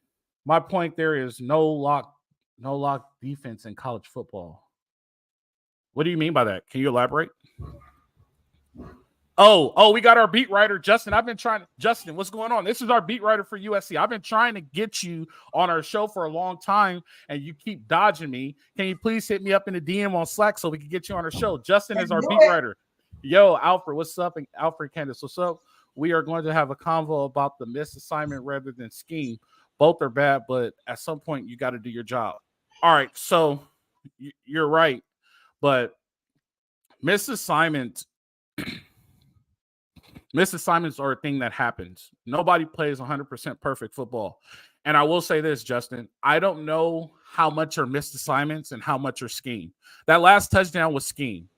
A: My point there is no lock defense in college football. What do you mean by that? Can you elaborate? Oh, we got our beat writer, Justin. Justin, what's going on? This is our beat writer for USC. I've been trying to get you on our show for a long time, and you keep dodging me. Can you please hit me up in the DM on Slack so we can get you on our show? Justin is our beat writer. Yo, Alfred, what's up? And Alfred, Candice, what's up? We are going to have a convo about the missed assignment rather than scheme. Both are bad, but at some point, you got to do your job. All right, so you're right, but missed assignments are a thing that happens. Nobody plays 100% perfect football. And I will say this, Justin, I don't know how much are missed assignments and how much are scheme. That last touchdown was scheme.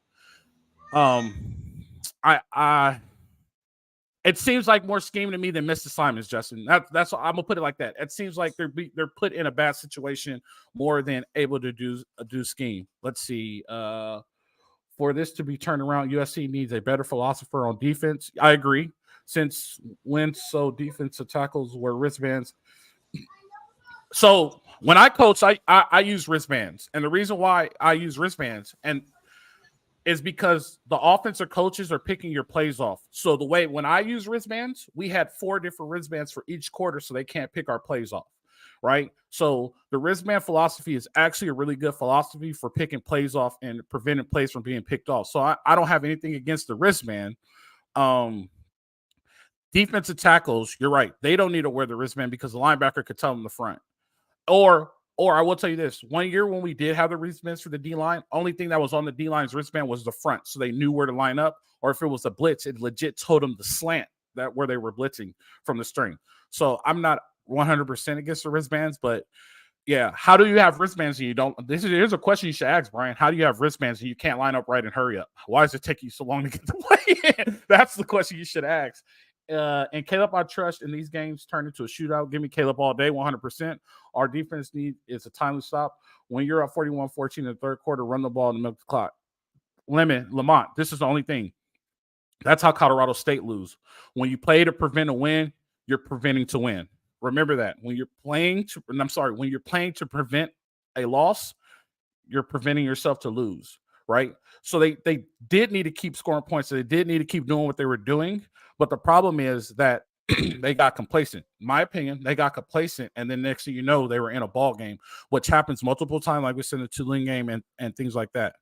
A: It seems like more scheme to me than missed assignments, Justin. That's I'm gonna put it like that. It seems like they're put in a bad situation more than able to do scheme. Let's see. For this to be turned around, USC needs a better philosopher on defense. I agree. Since when so defensive tackles were wristbands. So when I coach, I use wristbands. And the reason why I use wristbands is because the offensive coaches are picking your plays off. So the way when I use wristbands, we had 4 different wristbands for each quarter so they can't pick our plays off. Right. So the wristband philosophy is actually a really good philosophy for picking plays off and preventing plays from being picked off. So I don't have anything against the wristband. Defensive tackles, you're right. They don't need to wear the wristband because the linebacker could tell them the front. Or I will tell you this. One year when we did have the wristbands for the D-line, only thing that was on the D-line's wristband was the front. So they knew where to line up. Or if it was a blitz, it legit told them the slant that where they were blitzing from the string. So I'm not 100% against the wristbands, but yeah, how do you have wristbands and you don't? Here's a question you should ask, Brian. How do you have wristbands and you can't line up right and hurry up? Why does it take you so long to get the play in? That's the question you should ask. And Caleb, I trust in these games turn into a shootout. Give me Caleb all day, 100%. Our defense need is a timely stop. When you're up 41-14 in the third quarter, run the ball in the middle of the clock. Lamont, this is the only thing. That's how Colorado State lose. When you play to prevent a win, you're preventing to win. Remember that when you're playing to prevent a loss, you're preventing yourself to lose, right? So they did need to keep scoring points. So they did need to keep doing what they were doing. But the problem is that they got complacent. In my opinion, they got complacent. And then next thing you know, they were in a ball game, which happens multiple times, like we said in the Tulane game and things like that.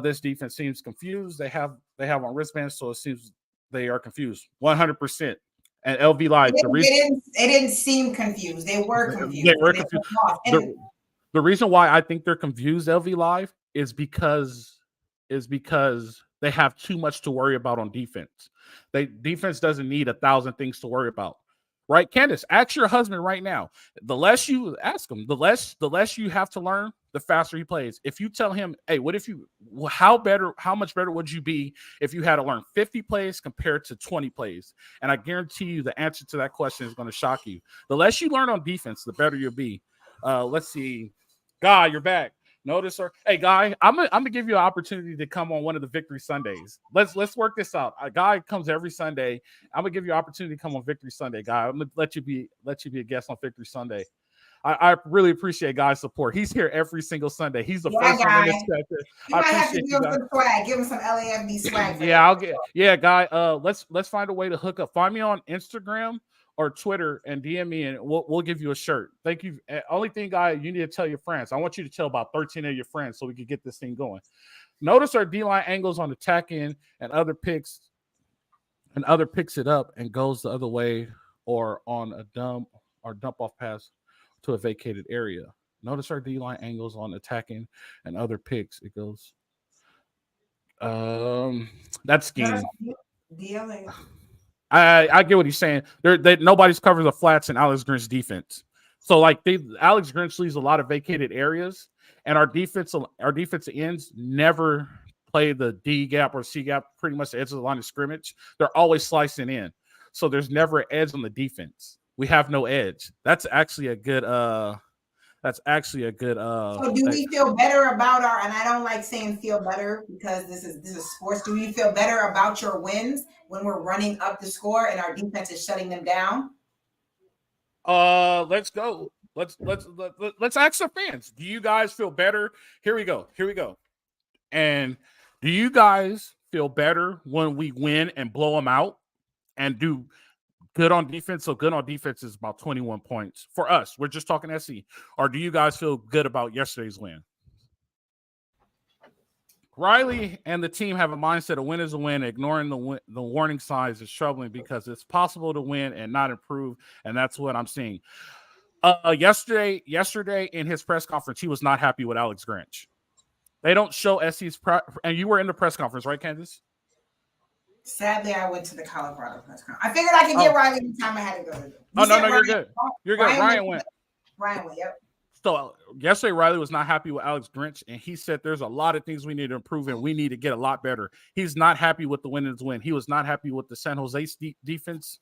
A: This defense seems confused. They have on wristbands, so it seems they are confused 100%. And LV Live,
B: they didn't seem confused. They were confused.
A: They were confused. The reason why I think they're confused, LV Live, is because they have too much to worry about on defense. Defense doesn't need 1,000 things to worry about. Right, Candice, ask your husband right now. The less you ask him, the less you have to learn, the faster he plays. If you tell him, hey, how much better would you be if you had to learn 50 plays compared to 20 plays? And I guarantee you the answer to that question is going to shock you. The less you learn on defense, the better you'll be. Let's see. Guy, you're back. Notice, sir. Hey, Guy, I'm gonna give you an opportunity to come on one of the Victory Sundays. Let's work this out. A guy comes every Sunday. I'm gonna give you an opportunity to come on Victory Sunday, Guy. I'm gonna let you be a guest on Victory Sunday. I really appreciate Guy's support. He's here every single Sunday. He's the first one in this sector.
B: You might have to give him some swag. Give him some LAFB swag.
A: Guy. Let's find a way to hook up. Find me on Instagram or Twitter and DM me, and we'll give you a shirt. Thank you. Only thing, Guy, you need to tell your friends. I want you to tell about 13 of your friends so we can get this thing going. Notice our D-line angles on the tack in and other picks it up and goes the other way or on a dump off pass to a vacated area. Notice our D-line angles on attacking and other picks. It goes. That's scheme. I get what he's saying. Nobody's covering the flats in Alex Grinch's defense. So like Alex Grinch leaves a lot of vacated areas, and our defensive ends never play the D gap or C gap, pretty much the edge of the line of scrimmage. They're always slicing in. So there's never an edge on the defense. We have no edge. That's actually a good so
B: do we feel better about and I don't like saying feel better because this is sports. Do we feel better about your wins when we're running up the score and our defense is shutting them down?
A: Let's go. Let's ask the fans. Do you guys feel better? Here we go. And do you guys feel better when we win and blow them out and do good on defense? So good on defense is about 21 points for us. We're just talking SC. Or do you guys feel good about yesterday's win? Riley and the team have a mindset: a win is a win. Ignoring the warning signs is troubling because it's possible to win and not improve, and that's what I'm seeing. Yesterday in his press conference, he was not happy with Alex Grinch. They don't show SC's and you were in the press conference, right, Candice?
B: Sadly, I went to the Colorado press conference. I figured I could get Riley anytime I had to go.
A: No, you're good. You're good. Ryan went.
B: Yep.
A: So yesterday, Riley was not happy with Alex Grinch, and he said there's a lot of things we need to improve and we need to get a lot better. He's not happy with the win. He was not happy with the San Jose State defensive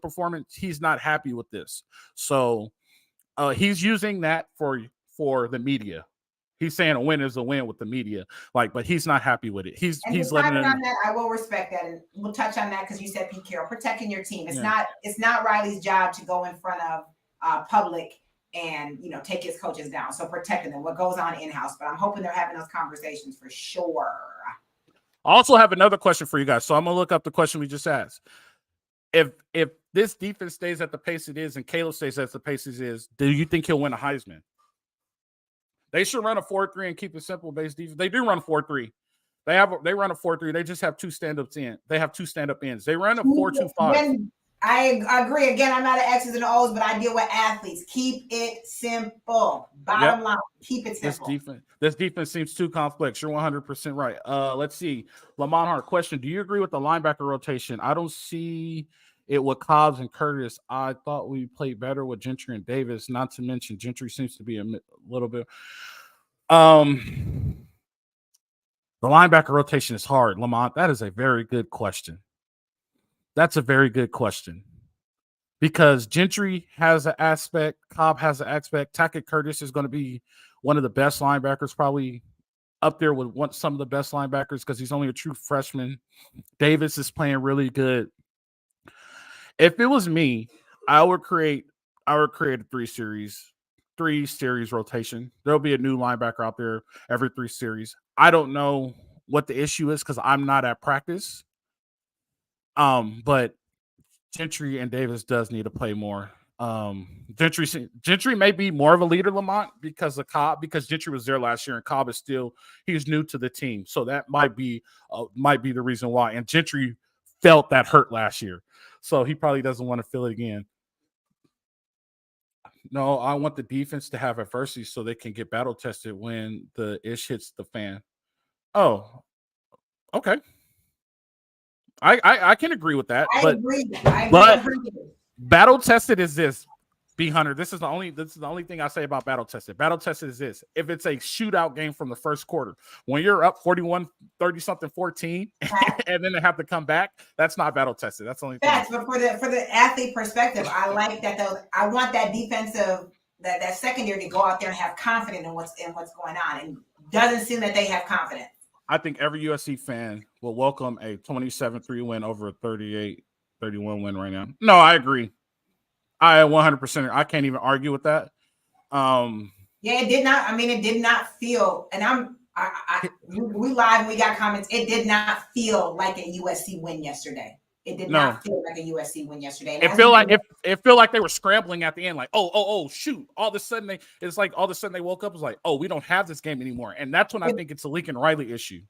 A: performance. He's not happy with this. So he's using that for the media. He's saying a win is a win with the media, but he's not happy with it. He's letting them.
B: On that, I will respect that, and we'll touch on that because you said Pete Carroll protecting your team. It's not Riley's job to go in front of public and take his coaches down. So protecting them, what goes on in-house. But I'm hoping they're having those conversations for sure.
A: I also have another question for you guys. So I'm gonna look up the question we just asked. If this defense stays at the pace it is and Caleb stays at the pace it is, do you think he'll win a Heisman? They should run a 4-3 and keep it simple based defense. They do run 4-3. They run a 4-3. They just have two stand-ups in. They have two stand-up ends. They run a 4-2-5.
B: I agree. Again, I'm not an X's and O's, but I deal with athletes. Keep it simple. Bottom line, keep it simple.
A: This defense seems too complex. You're 100% right. Let's see. Lamont Hart, question. Do you agree with the linebacker rotation? I don't see it with Cobbs and Curtis. I thought we played better with Gentry and Davis, not to mention Gentry seems to be a little bit. The linebacker rotation is hard, Lamont. That is a very good question. That's a very good question. Because Gentry has an aspect, Cobb has an aspect. Tackett Curtis is going to be one of the best linebackers, probably up there with some of the best linebackers because he's only a true freshman. Davis is playing really good. If it was me, I would create a three series rotation. There'll be a new linebacker out there every 3 series. I don't know what the issue is because I'm not at practice. But Gentry and Davis does need to play more. Gentry may be more of a leader, Lamont, because of Cobb, because Gentry was there last year and Cobb is he's new to the team. So that might be the reason why. And Gentry felt that hurt last year. So he probably doesn't want to feel it again. No, I want the defense to have adversity so they can get battle tested when the ish hits the fan. Oh, okay. I can agree with that. I agree. Battle tested is this. B Hunter, this is the only thing I say about battle tested. Battle tested is this: if it's a shootout game from the first quarter, when you're up 41, 30 something, 14, and then they have to come back, that's not battle tested. That's the only thing.
B: Yes, but for the athlete perspective, I like that though. I want that defensive that secondary to go out there and have confidence in what's going on, and doesn't seem that they have confidence.
A: I think every USC fan will welcome a 27-3 win over a 38-31 win right now. No, I agree. I 100%. I can't even argue with that.
B: It did not. I mean, it did not feel. And we live and we got comments. It did not feel like a USC win yesterday. It did not feel like a USC win yesterday.
A: It felt like they were scrambling at the end, like oh shoot! All of a sudden they woke up. It was like, oh, we don't have this game anymore, and that's when I think it's a Lincoln Riley issue.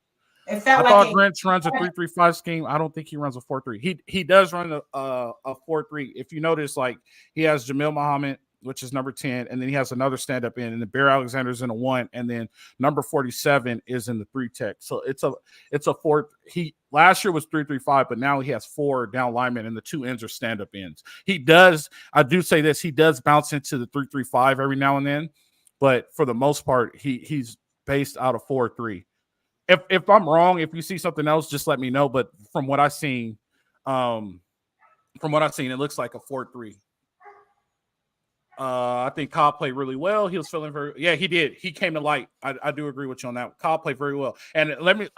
A: I thought Grinch runs a 3-3-5 scheme. I don't think he runs a 4-3. He does run a 4-3. If you notice, like he has Jamil Muhammad, which is number 10, and then he has another stand-up in, and then Bear Alexander's in a 1, and then number 47 is in the 3 tech. So it's a 4. He last year was 3-3-5, but now he has 4 down linemen, and the 2 ends are stand-up ends. He does bounce into the 3-3-5 every now and then, but for the most part, he's based out of 4-3. If I'm wrong, if you see something else, just let me know. But from what I've seen, it looks like a 4-3. I think Cobb played really well. He was feeling he did. He came to light. I do agree with you on that. Cobb played very well. And let me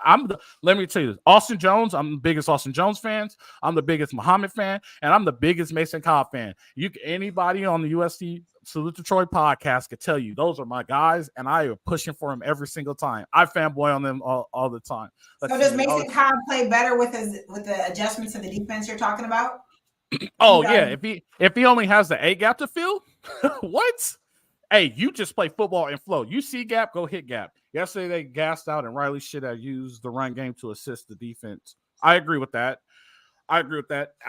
A: tell you this. Austin Jones, I'm the biggest Austin Jones fans. I'm the biggest Muhammad fan, and I'm the biggest Mason Cobb fan. Anybody on the USC Salute to Troy podcast could tell you those are my guys, and I am pushing for them every single time. I fanboy on them all the time.
B: Does Mason Cobb play better with the adjustments of the defense you're talking about?
A: Oh yeah, if he only has the A gap to fill, what? Hey, you just play football and flow. You see gap, go hit gap. Yesterday they gassed out, and Riley should have used the run game to assist the defense. I agree with that. I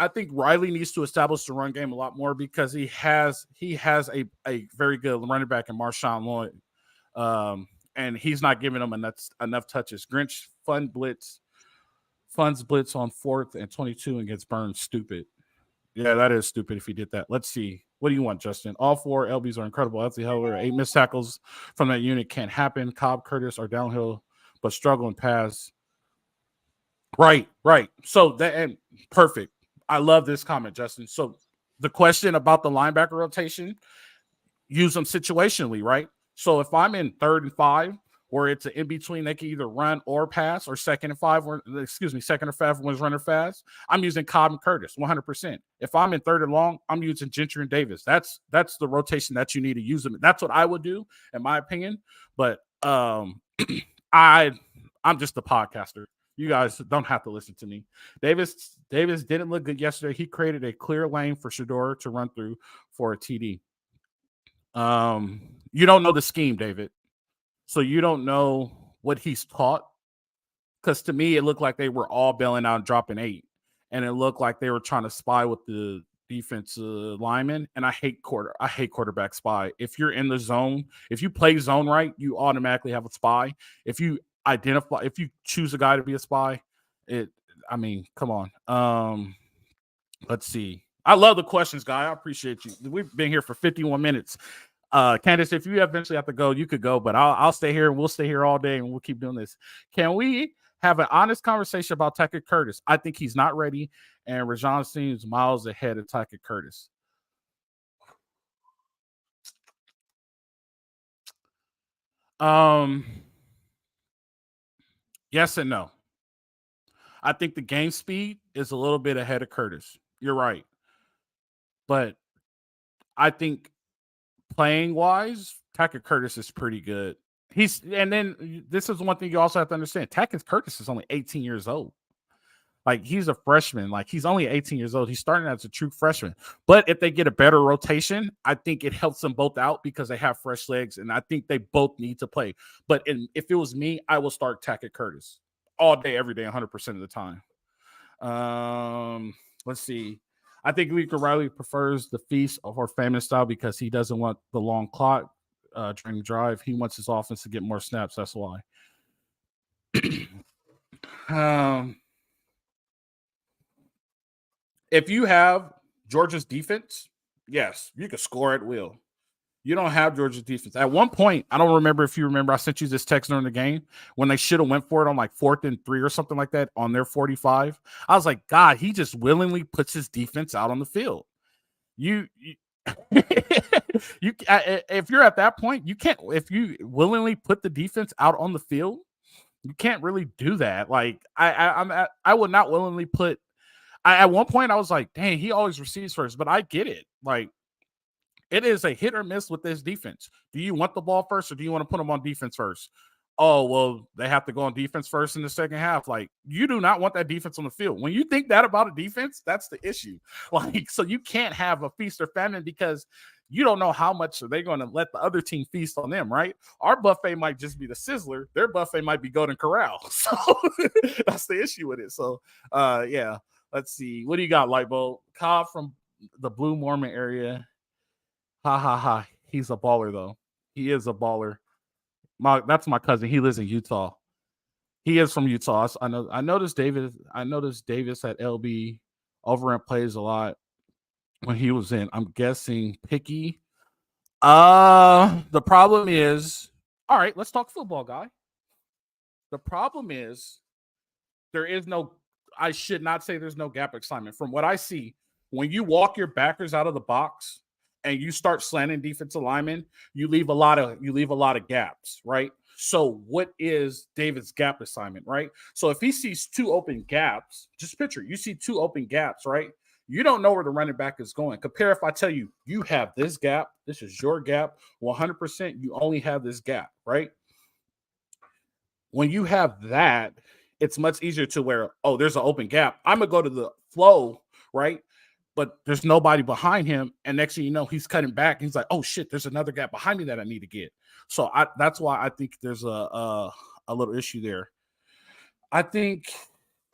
A: think Riley needs to establish the run game a lot more because he has a very good running back in Marshawn Lloyd, and he's not giving them enough touches. Grinch funds blitz on 4th and 22 and gets burned. Stupid. Yeah, that is stupid if he did that. Let's see. What do you want, Justin? All 4 LBs are incredible. Anthony Heller, 8 missed tackles from that unit can't happen. Cobb, Curtis are downhill, but struggle and pass. Right. So and perfect. I love this comment, Justin. So the question about the linebacker rotation, use them situationally, right? So if I'm in 3rd and 5, where it's an in-between, they can either run or pass, or 2nd and 5, 2nd or 5 one's running fast, I'm using Cobb and Curtis 100%. If I'm in 3rd and long, I'm using Gentry and Davis. That's the rotation that you need to use them. That's what I would do, in my opinion. But I'm just a podcaster. You guys don't have to listen to me. Davis didn't look good yesterday. He created a clear lane for Shedeur to run through for a TD. You don't know the scheme, David. So you don't know what he's taught. Because to me, it looked like they were all bailing out and dropping 8. And it looked like they were trying to spy with the defensive lineman. And I hate quarterback spy. If you're in the zone, if you play zone right, you automatically have a spy. If you choose a guy to be a spy, come on. Let's see. I love the questions, guy. I appreciate you. We've been here for 51 minutes. Candice, if you eventually have to go, you could go, but I'll stay here and we'll stay here all day and we'll keep doing this. Can we have an honest conversation about Tackett Curtis? I think he's not ready, and Rajon seems miles ahead of Tackett Curtis. Yes and no. I think the game speed is a little bit ahead of Curtis. You're right. But I think playing wise, Tackett Curtis is pretty good. And then this is one thing you also have to understand. Tackett Curtis is only 18 years old. Like, he's a freshman. Like, he's only 18 years old. He's starting as a true freshman. But if they get a better rotation, I think it helps them both out because they have fresh legs, and I think they both need to play. But if it was me, I will start Tackett Curtis all day, every day, 100% of the time. Let's see. I think Lincoln Riley prefers the feast or famine style because he doesn't want the long clock during the drive. He wants his offense to get more snaps. That's why. If you have Georgia's defense, yes, you can score at will. You don't have Georgia's defense. At one point, I don't remember if you remember, I sent you this text during the game when they should have went for it on like 4th and 3 or something like that on their 45. I was like, God, he just willingly puts his defense out on the field. If you're at that point, you can't. If you willingly put the defense out on the field, you can't really do that. Like I would not willingly put. At one point, I was like, dang, he always receives first, but I get it. Like, it is a hit or miss with this defense. Do you want the ball first, or do you want to put them on defense first? Oh, well, they have to go on defense first in the second half. Like, you do not want that defense on the field. When you think that about a defense, that's the issue. Like, so you can't have a feast or famine because you don't know how much are they going to let the other team feast on them, right? Our buffet might just be the Sizzler. Their buffet might be Golden Corral. So that's the issue with it. So, yeah. Let's see. What do you got, Lightbulb? Cobb from the Blue Mormon area. Ha. He's a baller, though. He is a baller. That's my cousin. He lives in Utah. He is from Utah. I noticed Davis at LB overrun plays a lot when he was in. I'm guessing picky. The problem is, all right, let's talk football, guy. The problem is I should not say there's no gap assignment. From what I see, when you walk your backers out of the box, and you start slanting defensive linemen, you leave a lot of gaps, right? So what is David's gap assignment, right? So if he sees 2 open gaps, just picture, you see 2 open gaps, right? You don't know where the running back is going. Compare if I tell you, you have this gap, this is your gap, 100%, you only have this gap, right? When you have that, it's much easier to where, oh, there's an open gap. I'm going to go to the flow, right? But there's nobody behind him. And next thing you know, he's cutting back. He's like, oh, shit, there's another gap behind me that I need to get. So that's why I think there's a little issue there. I think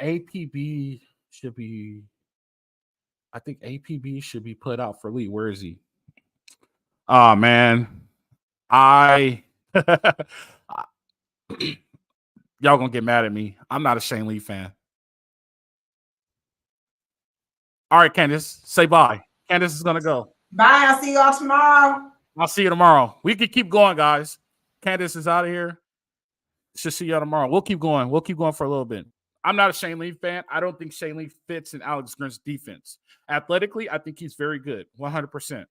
A: APB should be put out for Lee. Where is he? Oh, man. Y'all gonna get mad at me. I'm not a Shane Lee fan. All right, Candice, say bye. Candice is gonna go.
B: Bye. I'll see y'all tomorrow.
A: I'll see you tomorrow. We can keep going, guys. Candice is out of here. Should see y'all tomorrow. We'll keep going. We'll keep going for a little bit. I'm not a Shane Lee fan. I don't think Shane Lee fits in Alex Grinch's defense. Athletically, I think he's very good, 100%.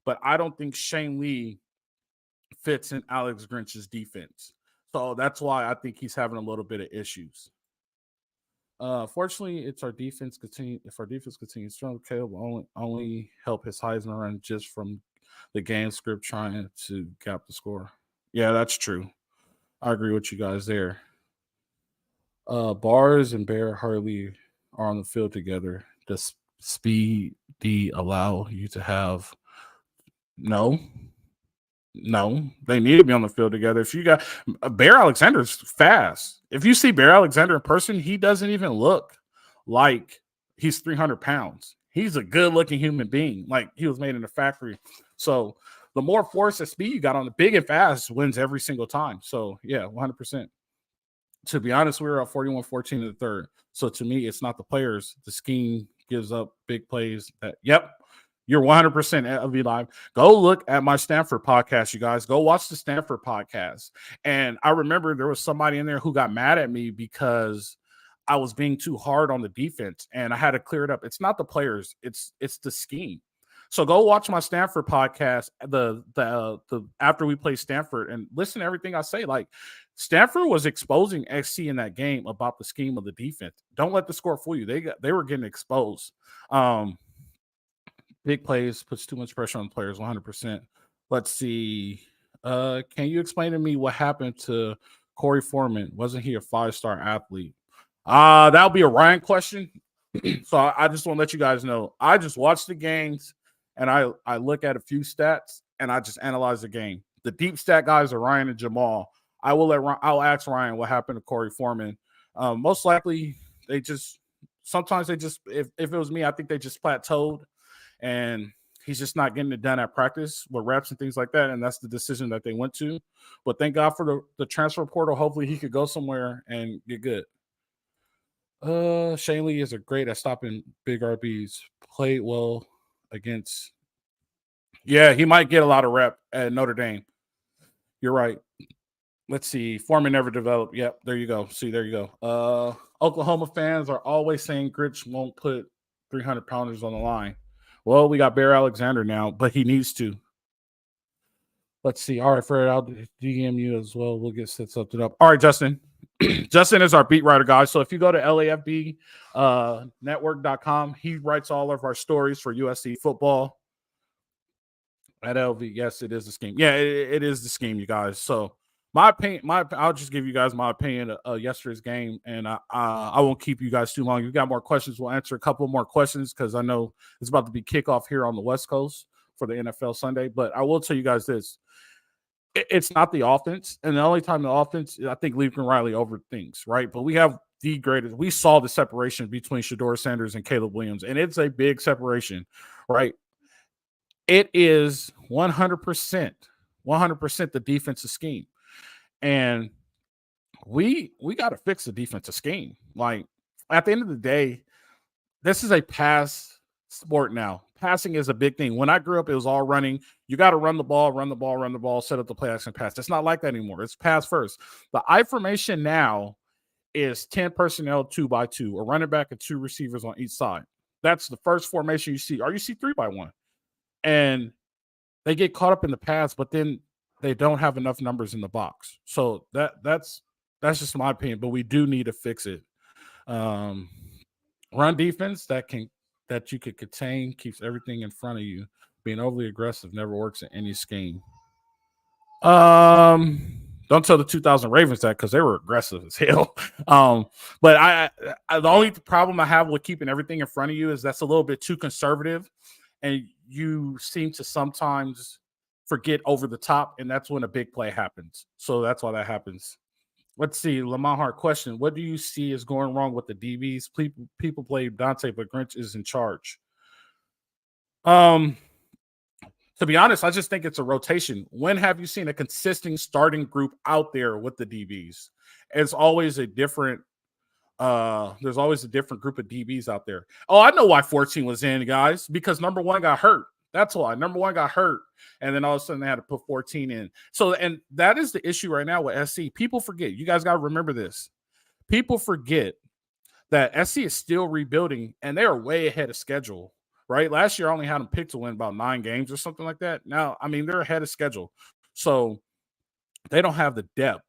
A: But I don't think Shane Lee fits in Alex Grinch's defense. So that's why I think he's having a little bit of issues. Fortunately, it's our defense continue. If our defense continues strong, Caleb will only help his Heisman run just from the game script trying to gap the score. Yeah, that's true. I agree with you guys there. Bars and Bear hardly are on the field together. Does speed D allow you to have? No, they need to be on the field together. If you got Bear Alexander's fast. If you see Bear Alexander in person, he doesn't even look like he's 300 pounds. He's a good-looking human being. Like he was made in a factory. So the more force and speed you got on the big and fast wins every single time. So yeah, 100%. To be honest, we were at 41-14 in the third. So to me, it's not the players. The scheme gives up big plays. Yep. You're 100% LV Live. Go look at my Stanford podcast, you guys. Go watch the Stanford podcast. And I remember there was somebody in there who got mad at me because I was being too hard on the defense, and I had to clear it up. It's not the players. It's the scheme. So go watch my Stanford podcast, the after we play Stanford, and listen to everything I say. Like Stanford was exposing XC in that game about the scheme of the defense. Don't let the score fool you. They were getting exposed. Big plays puts too much pressure on the players, 100%. Let's see. Can you explain to me what happened to Corey Foreman? Wasn't he a 5-star athlete? That'll be a Ryan question. So I just want to let you guys know. I just watch the games and I look at a few stats and I just analyze the game. The deep stat guys are Ryan and Jamal. I'll ask Ryan what happened to Corey Foreman. Most likely sometimes if it was me, I think they just plateaued. And he's just not getting it done at practice with reps and things like that. And that's the decision that they went to. But thank God for the transfer portal. Hopefully he could go somewhere and get good. Shane Lee is great at stopping big RBs. Played well against. Yeah, he might get a lot of rep at Notre Dame. You're right. Let's see. Foreman never developed. Yep, there you go. See, there you go. Oklahoma fans are always saying Grinch won't put 300-pounders on the line. Well, we got Bear Alexander now, but he needs to. Let's see. All right, Fred, I'll DM you as well. We'll get set something up. All right, Justin. Justin is our beat writer, guys. So if you go to LAFB network.com, he writes all of our stories for USC football at LV. Yes, it is the scheme. Yeah, it is the scheme, you guys. So my opinion, I'll just give you guys my opinion of yesterday's game, and I won't keep you guys too long. If you got more questions, we'll answer a couple more questions because I know it's about to be kickoff here on the West Coast for the NFL Sunday. But I will tell you guys this. It's not the offense, and the only time the offense, I think Lincoln Riley overthinks, right? But we have the greatest. We saw the separation between Shedeur Sanders and Caleb Williams, and it's a big separation, right? It is 100% the defensive scheme. And we got to fix the defensive scheme. Like, at the end of the day, this is a pass sport now. Passing is a big thing. When I grew up, it was all running. You got to run the ball, set up the play action pass. It's not like that anymore. It's pass first. The I formation now is 10 personnel, 2x2, a running back and 2 receivers on each side. That's the first formation you see. Or you see 3x1. And they get caught up in the past, but then they don't have enough numbers in the box. So that's just my opinion, but we do need to fix it. Run defense that you could contain, keeps everything in front of you. Being overly aggressive never works in any scheme. Don't tell the 2000 Ravens that, because they were aggressive as hell. But I the only problem I have with keeping everything in front of you is that's a little bit too conservative, and you seem to sometimes forget over the top, and that's when a big play happens. So that's why that happens. Let's see. Lamont Hart question: what do you see is going wrong with the DBs? People play Dante, but Grinch is in charge. To be honest, I just think it's a rotation. When have you seen a consistent starting group out there with the DBs? It's always a different. There's always a different group of DBs out there. Oh, I know why 14 was in, guys, because number one got hurt. That's why number one got hurt, and then all of a sudden they had to put 14 in. So, and that is the issue right now with SC. People forget. You guys got to remember this. People forget that SC is still rebuilding, and they are way ahead of schedule. Right? Last year, I only had them picked to win about 9 games or something like that. Now, I mean, they're ahead of schedule, so they don't have the depth.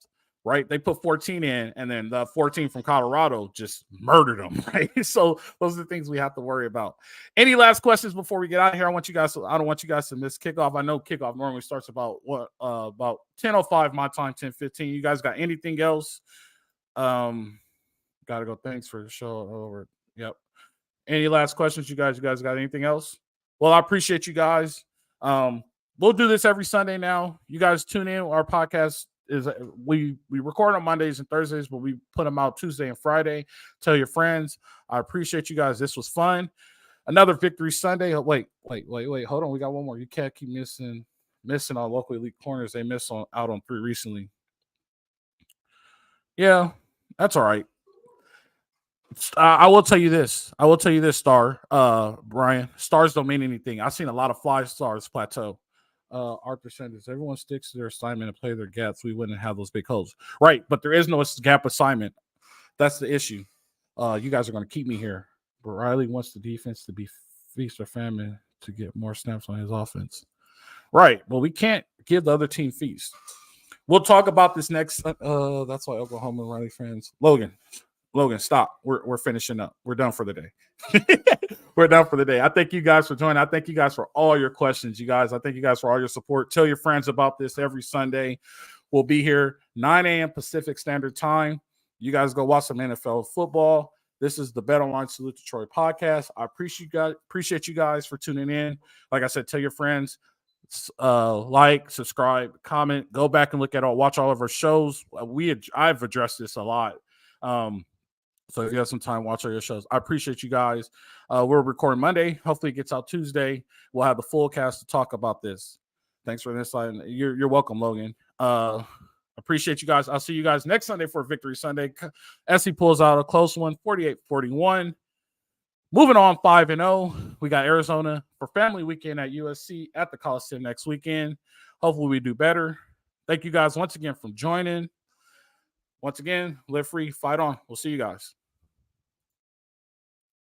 A: Right? They put 14 in, and then the 14 from Colorado just murdered them. Right? So those are the things we have to worry about. Any last questions before we get out of here? I don't want you guys to miss kickoff. I know kickoff normally starts about 10:05 my time, 10:15. You guys got anything else? Gotta go. Thanks for the show. Over. Yep. Any last questions, you guys? You guys got anything else? Well, I appreciate you guys. We'll do this every Sunday now. You guys tune in. Our podcast is we record on Mondays and Thursdays, but we put them out Tuesday and Friday. Tell your friends. I appreciate you guys. This was fun. Another Victory Sunday. Oh, wait. Hold on. We got one more. You can't keep missing on local elite corners. They missed out on 3 recently. Yeah, that's all right. I will tell you this, Star, Brian. Stars don't mean anything. I've seen a lot of 5 stars plateau. Arthur Sanders, everyone sticks to their assignment and play their gaps. We wouldn't have those big holes. Right, but there is no gap assignment. That's the issue. You guys are going to keep me here. But Riley wants the defense to be feast or famine to get more snaps on his offense. Right, well, we can't give the other team feast. We'll talk about this next. That's why Oklahoma and Riley fans. Logan, stop. We're finishing up. We're done for the day. We're done for the day. I thank you guys for joining. I thank you guys for all your questions, you guys. I thank you guys for all your support. Tell your friends about this every Sunday. We'll be here 9 a.m. Pacific Standard Time. You guys go watch some NFL football. This is the Bet Online Salute Detroit podcast. I appreciate you guys for tuning in. Like I said, tell your friends. Like, subscribe, comment, go back and watch all of our shows. I've addressed this a lot. So if you have some time, watch all your shows. I appreciate you guys. We're recording Monday. Hopefully it gets out Tuesday. We'll have the full cast to talk about this. Thanks for this. You're welcome, Logan. Appreciate you guys. I'll see you guys next Sunday for Victory Sunday. SC pulls out a close one, 48-41. Moving on 5-0. We got Arizona for family weekend at USC at the Coliseum next weekend. Hopefully we do better. Thank you guys once again for joining. Once again, live free, fight on. We'll see you guys.